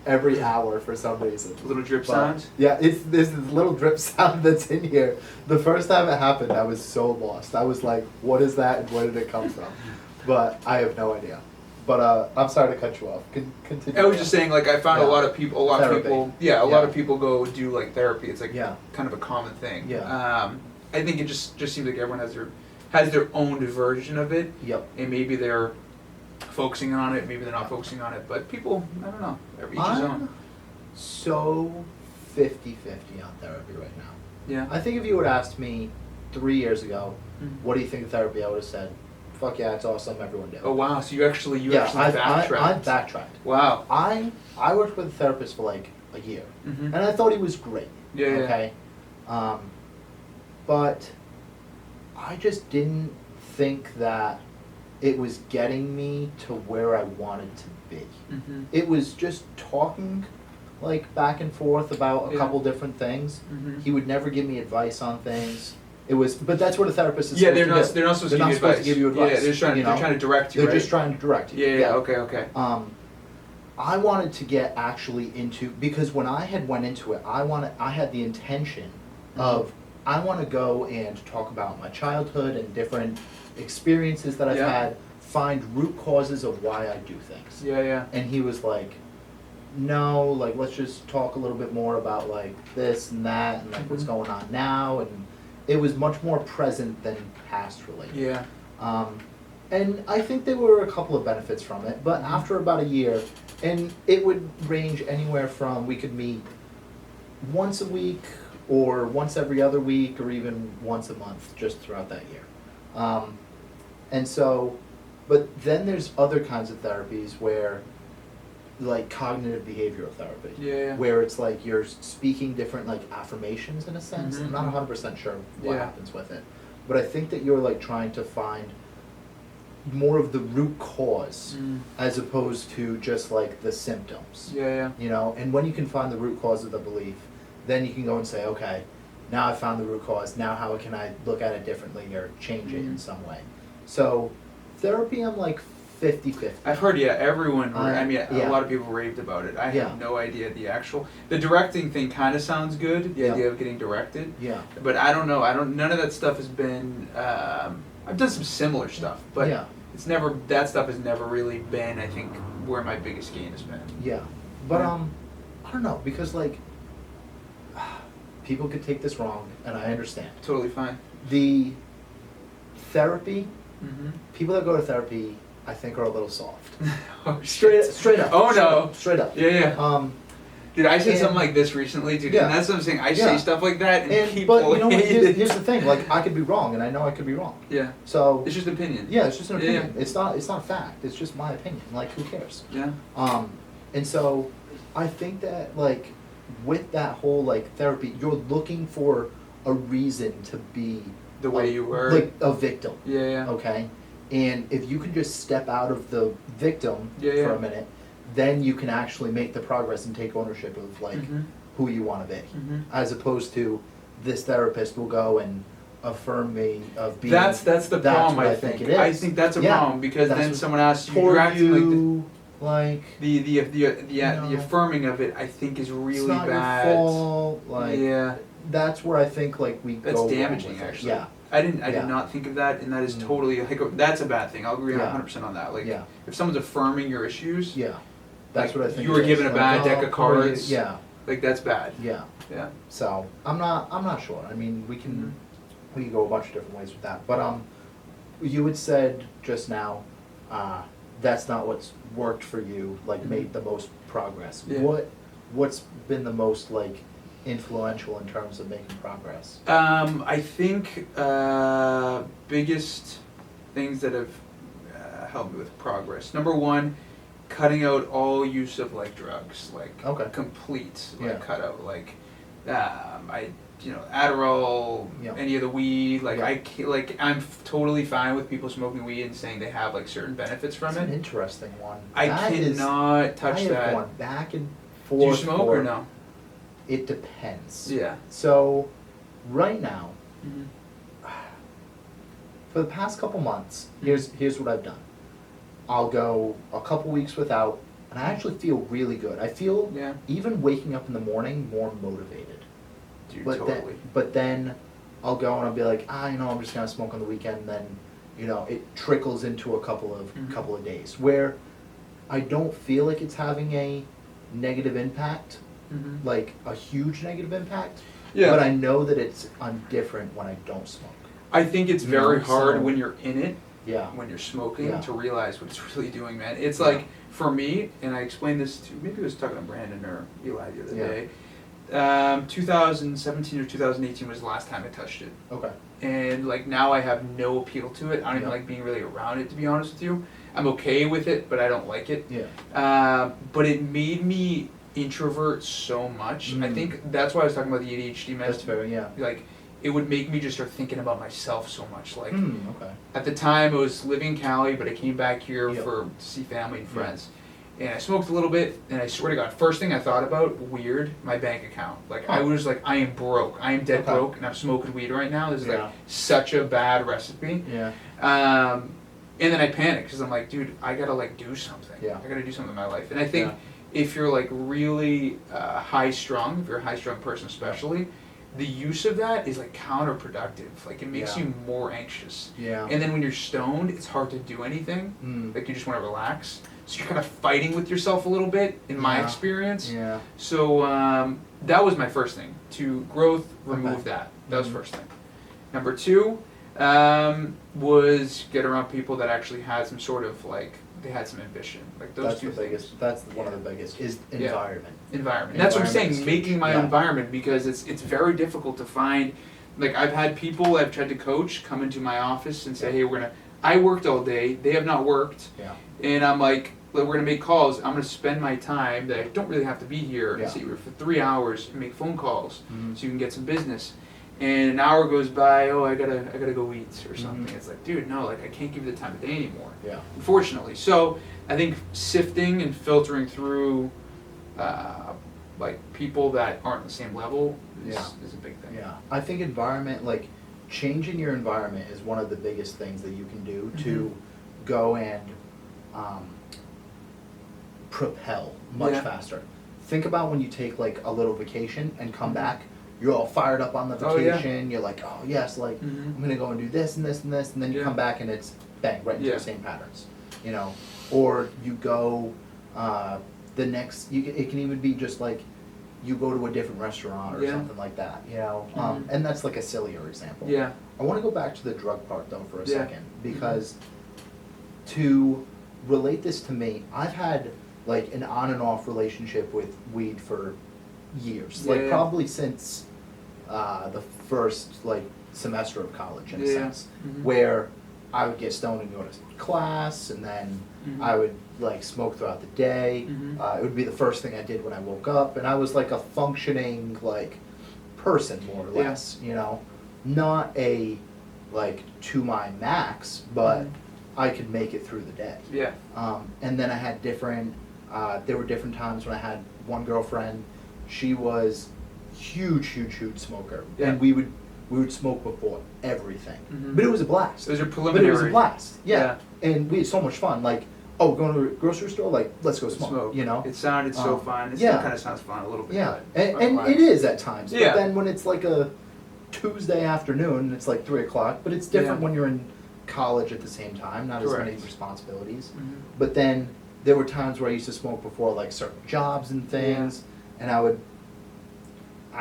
every hour for some reason. Little drip But, sounds? Yeah, it's this little drip sound that's in here. The first time it happened, I was so lost. I was like, what is that and where did it come from? But I have no idea. But I'm sorry to cut you off. Continue. I was just saying, like, I found a Yeah. lot of people, lot Therapy. of people go do, like, therapy. It's, like, Yeah. kind of a common thing. Yeah. I think it just seems like everyone has their own version of it, Yep. and maybe they're focusing on it, maybe they're not focusing on it, but people, I don't know, each his own. I'm so 50-50 on therapy right now. Yeah. I think if you would have asked me 3 years ago, Mhm. what do you think of therapy? I would have said, fuck yeah, it's awesome, everyone do it. Oh, wow, so you actually I backtracked. backtracked. Wow. I worked with a therapist for like a year, Mm-hmm. and I thought he was great. Yeah, yeah. Okay. But I just didn't think that it was getting me to where I wanted to be. Mm-hmm. It was just talking like back and forth about a Yeah. couple different things. Mm-hmm. He would never give me advice on things. It was, but that's what a therapist is. Yeah, supposed to do. they're not supposed They're to not give you supposed advice. to give you advice. Yeah, you know? they're trying to direct you, They're right? just trying to direct you. Yeah, okay. I wanted to get actually into, because when I had went into it, I had the intention of, I want to go and talk about my childhood and different experiences that I've Yeah. had, find root causes of why I do things. Yeah, yeah. And he was like, no, like, let's just talk a little bit more about like this and that and like what's Mhm. going on now. And it was much more present than past related. Yeah. And I think there were a couple of benefits from it, but Mhm. after about a year, and it would range anywhere from, we could meet once a week or once every other week or even once a month just throughout that year. And so, but then there's other kinds of therapies where, like cognitive behavioral therapy, Yeah, yeah. where it's like you're speaking different like affirmations in a sense. Mhm. I'm not 100% sure what Yeah. happens with it, but I think that you're like trying to find more of the root cause Mm. as opposed to just like the symptoms. Yeah, yeah. You know, and when you can find the root cause of the belief, then you can go and say, okay, now I found the root cause, now how can I look at it differently or change it in Mhm. some way? So therapy, I'm like 50-50. I've heard, everyone, a yeah. lot of people raved about it. I Yeah. have no idea the directing thing kind of sounds good, the Yeah. idea of getting directed, Yeah. but I don't know, none of that stuff has been, I've done some similar stuff, but Yeah. that stuff has never really been, I think, where my biggest gain has been. Yeah, but Yeah. I don't know, because like people could take this wrong, and I understand. Totally fine. The therapy, Mm-hmm. people that go to therapy, I think are a little soft. Oh, Straight shit. up. Oh, no. Straight up. Yeah, yeah. Dude, I said and- something like this recently, dude, Yeah. and that's what I'm saying. I Yeah. say stuff like that, and And people but you know what? hate it. Here's the thing. Like I could be wrong, and I know I could be wrong. Yeah. So It's just opinion. yeah, it's just an Yeah, opinion. It's not a fact. It's just my opinion. Like who cares? Yeah. And so I think that like with that whole like therapy, you're looking for a reason to be The way you were. like a victim. Yeah, yeah. Okay, and if you can just step out of the victim Yeah, for yeah. a minute, then you can actually make the progress and take ownership of like Mhm. who you want to be, Mhm. as opposed to this therapist will go and affirm me of being. That's the problem. what I think. it is. I think that's a Yeah, problem because that's then what- someone asks you, for you're acting like you, like the No. affirming of it. I think is really it's not bad. your fault. Like yeah, that's where I think like we that's go wrong damaging. with it. Actually, Yeah, I Yeah. did not think of that, and that is Mm. totally like that's a bad thing. I'll agree Yeah. 100% on that. Like, Yeah. if someone's affirming your issues, yeah. That's like, what I think. you were it is. given a Like, bad deck oh, of poor you. cards. Yeah, like that's bad. yeah. Yeah. So I'm not sure. I mean, we can go a bunch of different ways with that. But you had said just now, that's not what's worked for you. Like Mhm. made the most progress. Yeah. What's been the most like influential in terms of making progress? I think biggest things that have helped me with progress. Number one, cutting out all use of like drugs, like Okay. complete, Yeah. like cut out, like Addheral, Yeah. any of the weed. Like Yeah. I can't, like I'm totally fine with people smoking weed and saying they have like certain benefits from That's an it. interesting one. I That is- cannot touch I have that. gone back and Do you forth. smoke or no? It depends. Yeah. So, right now, Mm-hmm. for the past couple months, here's what I've done. I'll go a couple weeks without, and I actually feel really good. I feel Yeah. even waking up in the morning more motivated. Dude, But totally. then I'll go and I'll be like, I'm just gonna smoke on the weekend. Then, it trickles into a couple of days where I don't feel like it's having a negative impact, Mm-hmm. like a huge negative impact. Yeah. But I know that I'm different when I don't smoke. I think it's You very know, hard so- when you're in it, Yeah. when you're smoking, Yeah. to realize what it's really doing, man. It's Yeah. like, for me, and I explained this to, maybe I was talking to Brandon or Eli the other Yeah. day, 2017 or 2018 was the last time I touched it. Okay. And like now I have no appeal to it. I don't even Yeah. like being really around it, to be honest with you. I'm okay with it, but I don't like it. Yeah. But it made me introvert so much. I Mm. think that's why I was talking about the ADHD mess. That's fair. Yeah. Like, it would make me just start thinking about myself so much. Like, Okay. at the time, I was living in Cali, but I came back here Yeah. to see family and Yeah. friends. And I smoked a little bit, and I swear to God, first thing I thought about, weird, my bank account. Like, I Huh. was like, I am broke. I am dead Okay. broke, and I'm smoking weed right now. This is like Yeah. such a bad recipe. Yeah. And then I panicked, because I'm like, dude, I gotta like do something. Yeah. I gotta do something in my life. And I think Yeah. if you're like really high strung, if you're a high strung person especially, the use of that is like counterproductive. Like, it makes Yeah. you more anxious. Yeah. And then when you're stoned, it's hard to do anything. Mm. Like, you just want to relax. So you're kind of fighting with yourself a little bit, in my Yeah. experience. Yeah. So that was my first thing. To growth, remove Okay. that. That was Mhm. first thing. Number two was get around people that actually had some sort of like, they had some ambition. Like those That's two the things. biggest. That's one of the biggest is Yeah. environment. Environment. That's what I'm Environment saying, is making huge. my Yeah. environment, because it's very difficult to find. Like, I've had people I've tried to coach come into my office and say, hey, I worked all day, they have not worked, Yeah. and I'm like, we're gonna make calls, I'm gonna spend my time that I don't really have to be here Yeah. and sit here for 3 hours and make phone calls Mhm. so you can get some business. And an hour goes by, I gotta go eat or something. Mhm. It's like, dude, no, like I can't give you the time of day anymore. Yeah. Unfortunately. So I think sifting and filtering through like people that aren't on the same level is a big thing. Yeah. I think environment, like changing your environment, is one of the biggest things that you can do to go and propel much Yeah. faster. Think about when you take like a little vacation and come back. You're all fired up on the Oh, yeah. vacation. You're like, oh yes, like Mhm. I'm gonna go and do this and this and this, and then you Yeah. come back and it's bang right into Yeah. the same patterns, Or you go the next. It can even be just like you go to a different restaurant or Yeah. something like that, Mhm. And that's like a sillier example. Yeah. I want to go back to the drug part though for a Yeah. second, because to relate this to me, I've had like an on and off relationship with weed for years, like Yeah. probably since the first like semester of college in a Yeah. sense, Mhm. where I would get stoned and go to class, and then Mhm. I would like smoke throughout the day. Mhm. It would be the first thing I did when I woke up, and I was like a functioning like person more or Yeah. less, not a like to my max, but Mhm. I could make it through the day. Yeah. And then I had there were different times when I had one girlfriend. She was huge smoker, Yeah. and we would smoke before everything. Mhm. But it was a blast. Those are But preliminary. it was a blast, yeah. And we had so much fun. Like, oh, going to a grocery store, like, let's go smoke. It sounded so fun. It still yeah. kind of sounds fun a little bit. Yeah, but and not a lot. it is at times. Yeah. But then when it's like a Tuesday afternoon, and it's like 3:00. But it's different Yeah. when you're in college at the same time, not as many Correct. responsibilities. Mhm. But then there were times where I used to smoke before like certain jobs and things, and I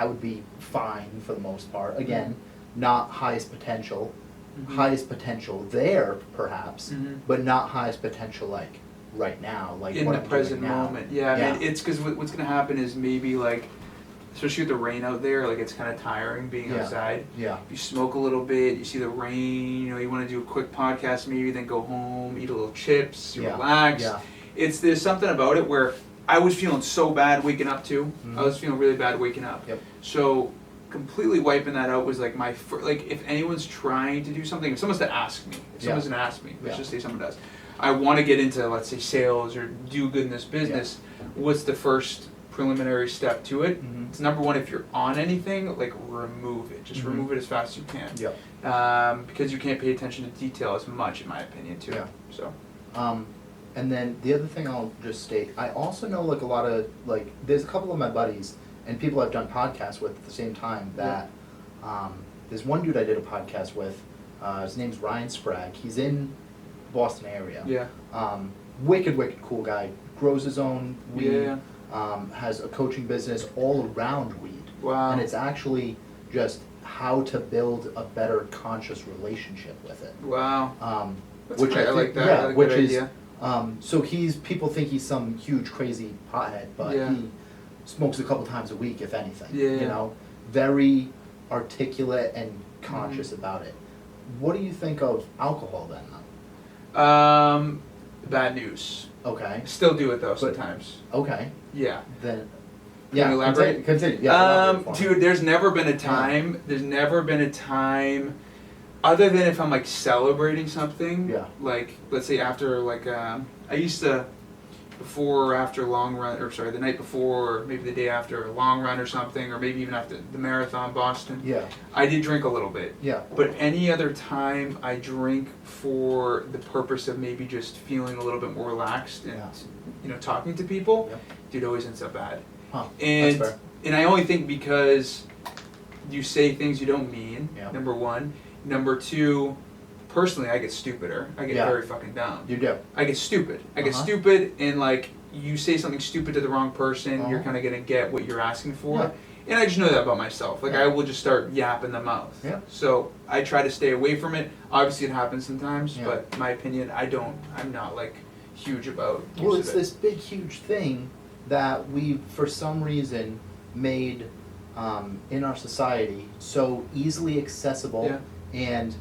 would be fine for the most part. Again, not highest potential. Mhm. Highest potential there, perhaps, Mhm. but not highest potential like right now, like In what the I'm present doing now. moment. Yeah, I mean, it's because what's going to happen is maybe like, especially with the rain out there, like it's kind of tiring being Yeah. outside. Yeah. If you smoke a little bit, you see the rain, you want to do a quick podcast maybe, then go home, eat a little chips, you Yeah. relax. Yeah. There's something about it where I was feeling so bad waking up too. Mhm. I was feeling really bad waking up. Yep. So completely wiping that out was like like if anyone's trying to do something, if someone's to ask me, let's Yeah. just say someone does, I want to get into, let's say, sales or do good in this business, what's the first preliminary step to it? Mhm. It's number one, if you're on anything, like remove it. Just Mhm. remove it as fast as you can. Yep. Because you can't pay attention to detail as much, in my opinion, too. Yeah. So. And then the other thing I'll just state, I also know like a lot of, like, there's a couple of my buddies and people I've done podcasts with at the same time that, there's one dude I did a podcast with, his name's Ryan Sprague, he's in Boston area. Yeah. Wicked cool guy, grows his own weed, Yeah. has a coaching business all around weed. Wow. And it's actually just how to build a better conscious relationship with it. Wow. That's Which great. I like that. Yeah, I like which that is, idea. so people think he's some huge crazy pothead, but Yeah. he smokes a couple times a week, if anything. Yeah. You know, very articulate and conscious about it. What do you think of alcohol then? Bad news. Okay. Still do it though But- sometimes. Okay. Yeah. Then. Can you elaborate? Continue. Yeah. elaborate for me. Dude, there's never been a time. There's never been a time, other than if I'm like celebrating something. Yeah. Like, let's say after like I used to, before or after a long run, or sorry, the night before, or maybe the day after a long run or something, or maybe even after the marathon, Boston. Yeah. I did drink a little bit. Yeah. But any other time, I drink for the purpose of maybe just feeling a little bit more relaxed and talking to people. Yep. Dude, always ends up bad. Huh. And That's fair. and I only think because you say things you don't mean. Yeah. Number one. Number two, personally, I get stupider. I get Yeah. very fucking dumb. You do. I get stupid. I get Uh-huh. stupid, and like you say something stupid to the wrong person, you're Uh-huh. kind of gonna get what you're asking for. Yeah. And I just know that about myself. Like Yeah. I will just start yapping the mouth. Yeah. So I try to stay away from it. Obviously, it happens sometimes, Yeah. but in my opinion, I'm not like huge about. Well, use it's of it. this big, huge thing that we, for some reason, made in our society so easily accessible. Yeah. And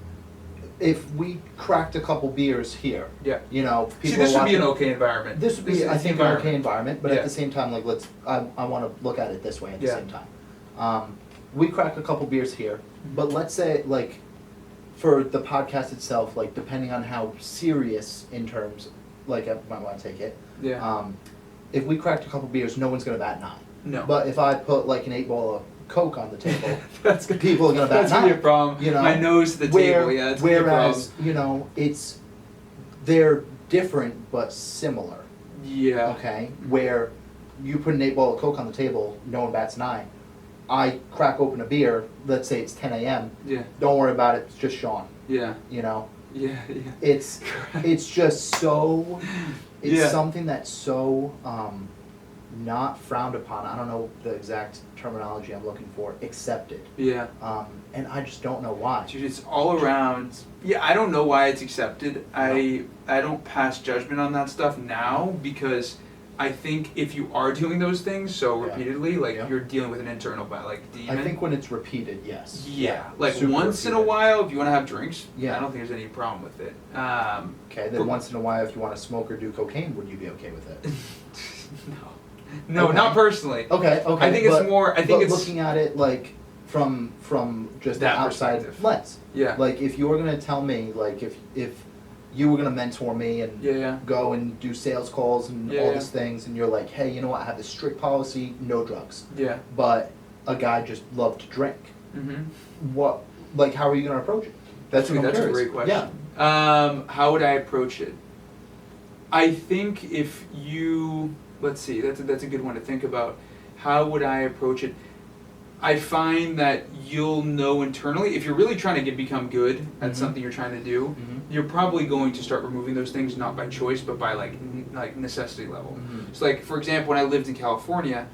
if we cracked a couple beers here, Yeah. you know, See, people this would be an watching- okay environment. This would be, is I the think, an okay environment, but Yeah. at the same time, like, I want to look at it this way at the Yeah. same time. We crack a couple beers here, but let's say, like, for the podcast itself, like, depending on how serious in terms, like, I might want to take it, Yeah. if we cracked a couple beers, no one's going to bat an eye. No. But if I put, like, an 8-ball of Coke on the table, that's good. people are going to bat That's an gonna be a eye. problem. You know, my nose to the table. Yeah, that's gonna be a problem. whereas, you know, they're different but similar. Yeah. Okay, where you put an 8-ball of Coke on the table, no one bats an eye. I crack open a beer, let's say it's 10 a.m. Yeah. Don't worry about it, it's just Shawn. Yeah. You know, Yeah. Yeah. it's just so, it's Yeah. something that's so not frowned upon. I don't know the exact terminology I'm looking for. Accepted. Yeah. And I just don't know why. Dude, it's all around. Yeah, I don't know why it's accepted. I don't pass judgment on that stuff now because I think if you are doing those things so Yeah. repeatedly, like Yeah. you're dealing with an internal demon. I think when it's repeated, yes. Yeah, like super once in a repeated. while, if you want to have drinks, Yeah. I don't think there's any problem with it. Okay, then but- once in a while, if you want to smoke or do cocaine, would you be okay with it? no, Okay. not personally. Okay, okay. I think it's more. I think but it's looking at it like from just That an outside perspective. lens. yeah, Like if you were gonna tell me, like if you were gonna mentor me and yeah. go and do sales calls and Yeah, all yeah. these things, and you're like, hey, you know what? I have this strict policy, no drugs. Yeah. But a guy just loved to drink. Mm-hmm. What? Like, how are you gonna approach it? That's what I'm That's a curious. great question. How would I approach it? I think if you, let's see, that's a good one to think about. How would I approach it? I find that you'll know internally, if you're really trying to become good at Mhm. something you're trying to do, Mhm. you're probably going to start removing those things not by choice but by like necessity level. Mhm. So like for example, when I lived in California,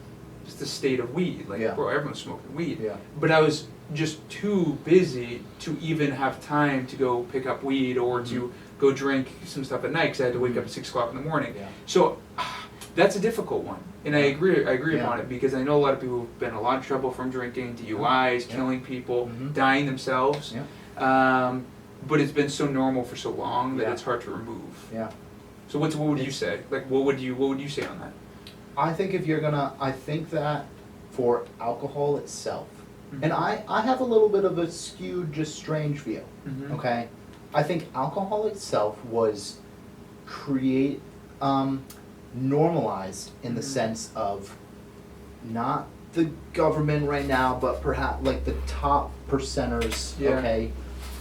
it's the state of weed. Like Yeah. bro, everyone's smoking weed. Yeah. But I was just too busy to even have time to go pick up weed or to go drink some stuff at night because I had to wake up at 6 o'clock in the morning. Yeah. So that's a difficult one, and I agree Yeah. upon it because I know a lot of people who've been in a lot of trouble from drinking, DUIs, Yeah. killing people, Mhm. dying themselves. Yeah. But it's been so normal for so long that Yeah. it's hard to remove. Yeah. So what would you say? Like what would you say on that? I think I think that for alcohol itself, Mhm. and I have a little bit of a skewed, just strange view, Mhm. okay? I think alcohol itself was normalized in the Mhm. sense of not the government right now, but perhaps like the top percenters, Yeah. okay,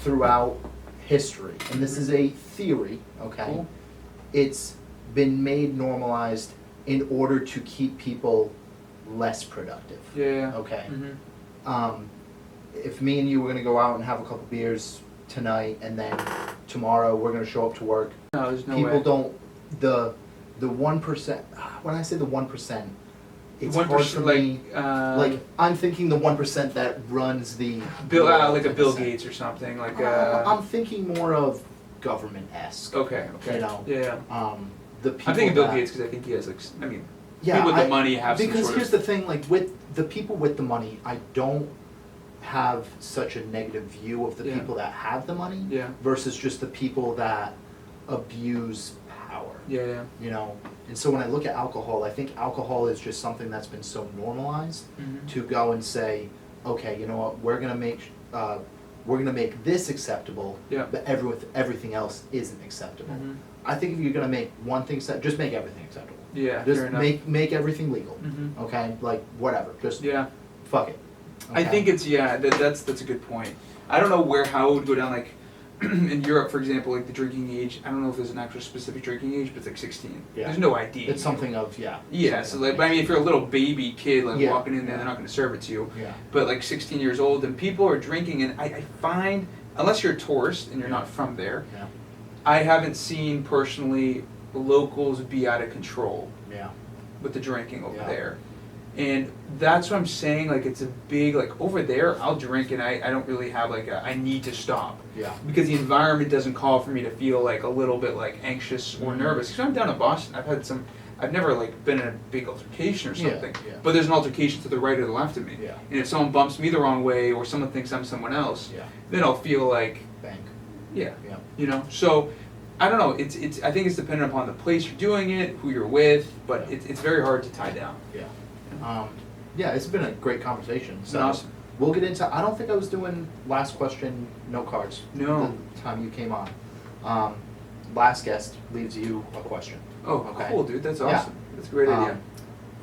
throughout history. And this Mhm. is a theory, okay? Cool. It's been made normalized in order to keep people less productive. Yeah. Okay. Mhm. If me and you were gonna go out and have a couple beers tonight, and then tomorrow we're gonna show up to work, No, there's no people way. don't the 1%. When I say the 1%, it's hard 1%, for me. like I'm thinking the 1% that runs the Bill, world, like a in Bill sense. Gates or something, like I'm thinking more of government-esque. okay, okay, You know, yeah. the people I'm thinking Bill that- Gates because I think he has like, I mean, Yeah, people with the money have some because sort here's of. the thing, like with the people with the money, I don't have such a negative view of the Yeah. people that have the money Yeah. versus just the people that abuse power. Yeah, yeah. You know, and so when I look at alcohol, I think alcohol is just something that's been so normalized Mhm. to go and say, okay, you know what, we're gonna make this acceptable, Yeah. but everything else isn't acceptable. Mhm. I think if you're gonna make one thing just make everything acceptable. Yeah, Just fair enough. make everything legal. Mhm. Okay, like whatever. Just Yeah. fuck it. I Okay? think it's that's a good point. I don't know how it would go down, like in Europe, for example, like the drinking age. I don't know if there's an actual specific drinking age, but it's like 16. Yeah. There's no ID. It's something of Yeah, so like, but I mean, if you're a little baby kid, like Yeah. walking in there, they're not going to serve it to you. Yeah. But like 16 years old, and people are drinking, and I find, unless you're a tourist and you're not from there, Yeah. I haven't seen personally locals be out of control Yeah. with the drinking over Yeah. there. And that's what I'm saying, like it's a big, like over there, I'll drink and I don't really have like I need to stop. Yeah. Because the environment doesn't call for me to feel like a little bit like anxious or Mhm. nervous. Because I'm down in Boston, I've never like been in a big altercation or Yeah, something. yeah. But there's an altercation to the right or the left of me. Yeah. And if someone bumps me the wrong way or someone thinks I'm someone else, Yeah. then I'll feel like, Bank. yeah, Yeah. you know. So I don't know. It's I think it's dependent upon the place you're doing it, who you're with, but Yeah. it's very hard to tie down. Yeah. Yeah, it's been a great conversation. It's So been awesome. we'll get into. I don't think I was doing last question, no cards. No. The time you came on. Last guest leaves you a question. Oh, Okay. cool, dude. That's Yeah. awesome. That's a great idea.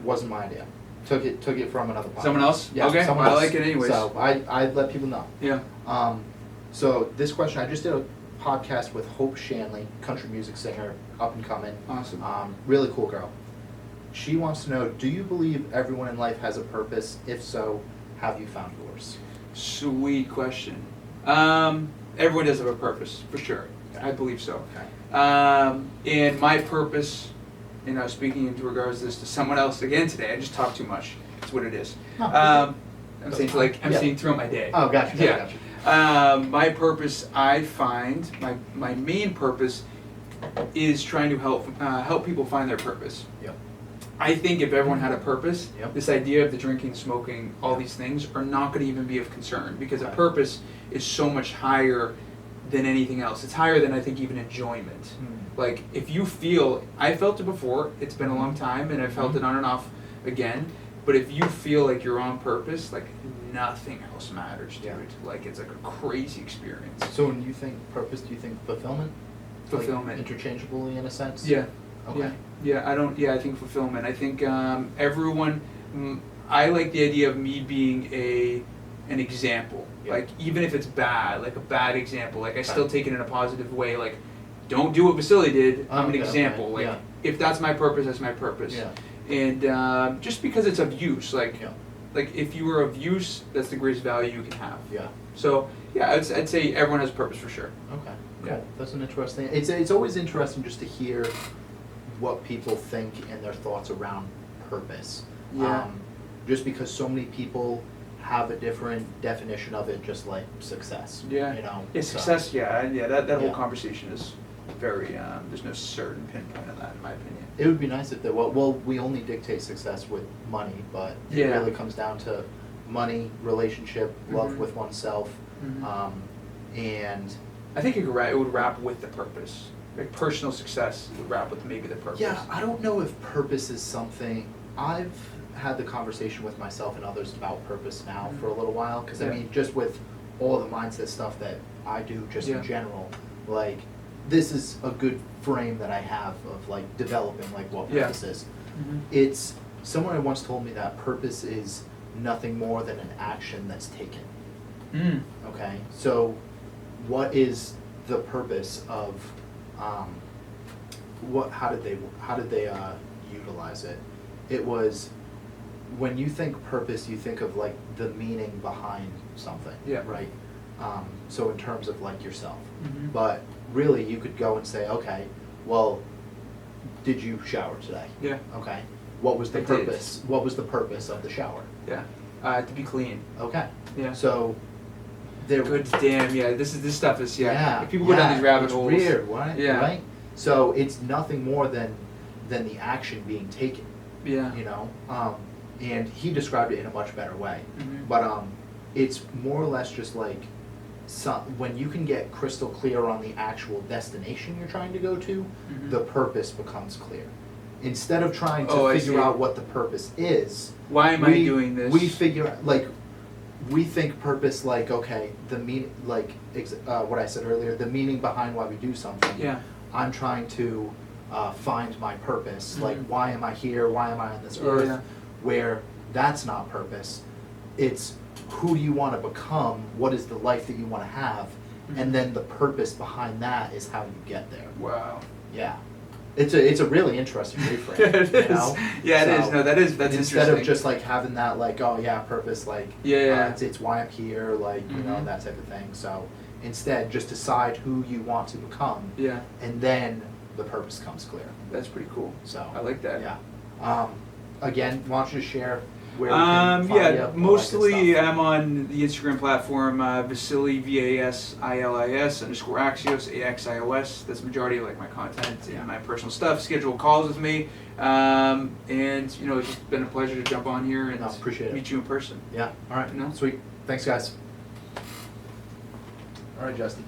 Wasn't my idea. Took it from another podcast. Someone else? Yeah, Okay, someone well, I else. like it anyways. So I let people know. Yeah. So this question, I just did a podcast with Hope Shanley, country music singer, up and coming. Awesome. Really cool girl. She wants to know, do you believe everyone in life has a purpose? If so, have you found yours? Sweet question. Everyone does have a purpose, for sure. Okay. I believe so. Okay. And my purpose, you know, speaking in regards to this to someone else again today, I just talk too much. That's what it is. No, I'm saying I'm Yeah. saying throughout my day. Oh, gotcha. Yeah. Gotcha. My purpose, I find, my main purpose is trying to help people find their purpose. Yep. I think if everyone had a purpose, Yep. this idea of the drinking, smoking, all these things are not going to even be of concern because a Okay. purpose is so much higher than anything else. It's higher than I think even enjoyment. Hmm. Like if you feel, I felt it before, it's been a long time and I felt it on and off again, but if you feel like you're on purpose, like nothing else matters, dude. Yeah. Like it's like a crazy experience. So when you think purpose, do you think fulfillment? Fulfillment. Like interchangeably in a sense? Yeah. Okay. Yeah, I think fulfillment. I think everyone, I like the idea of me being an example. Yeah. Like even if it's bad, like a bad example, like I Okay. still take it in a positive way. Like don't do what Vasily did. I'm an Okay, example. okay, Like yeah. if that's my purpose, that's my purpose. Yeah. And just because it's of use, like Yeah. like if you are of use, that's the greatest value you can have. Yeah. So yeah, I'd say everyone has purpose for sure. Okay. Yeah. Cool. That's an interesting. It's always interesting just to hear what people think and their thoughts around purpose. Yeah. Just because so many people have a different definition of it, just like success. Yeah. You know. Yeah, so- success. That whole Yeah. conversation is very. There's no certain pinpoint on that, in my opinion. It would be nice if there. Well, we only dictate success with money, but it Yeah. really comes down to money, relationship, love Mhm. with oneself, Mhm. and I think it would wrap with the purpose. Like personal success would wrap with maybe the purpose. yeah, I don't know if purpose is something. I've had the conversation with myself and others about purpose now for a little while, because I Yeah. mean, just with all the mindset stuff that I do just Yeah. in general, like, this is a good frame that I have of like developing like what Yeah. purpose is. Mhm. It's, someone once told me that purpose is nothing more than an action that's taken. Mm. Okay, so what is the purpose of how did they utilize it? It was, when you think purpose, you think of like the meaning behind something, Yeah. right? So in terms of like yourself, Mhm. but really you could go and say, okay, well, did you shower today? Yeah. Okay, what was the I did. purpose? What was the purpose of the shower? Yeah. To be clean. Okay, Yeah. so there. Good damn. Yeah. This stuff is Yeah, If people go down these rabbit it's holes. weird, right? Yeah. Right? So it's nothing more than the action being taken, Yeah. you know? And he described it in a much better way. Mhm. But it's more or less just like when you can get crystal clear on the actual destination you're trying to go to, Mhm. the purpose becomes clear. Instead of trying to Oh, I figure see. out what the purpose is, Why am I doing this? We figure like, we think purpose like, okay, the mean like what I said earlier, the meaning behind why we do something. Yeah. I'm trying to find my purpose. Mhm. Like, why am I here? Why am I on this Yeah, earth? yeah. Where that's not purpose. It's who do you want to become? What is the life that you want to have? Mhm. And then the purpose behind that is how you get there. Wow. Yeah. It's a really interesting reframe. It you is. know? Yeah, it is. So, No, that's instead interesting. of just like having that like, oh yeah, purpose, like Yeah. it's why I'm here, like, you know, Mhm. that type of thing. So instead just decide who you want to become, Yeah. and then the purpose comes clear. That's pretty cool. So I like that. yeah. Again, why don't you share where we can find you, Yeah, all that good mostly stuff. I'm on the Instagram platform, Vasili, Vasilis _Axios, AXIOS. That's the majority of like my content Yeah. and my personal stuff. Schedule calls with me, and you know, it's just been a pleasure to jump on here and No, appreciate it. meet you in person. Yeah. All right. You know? Sweet. Thanks, guys. All right, Justin.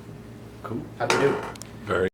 Cool. How'd you do? Very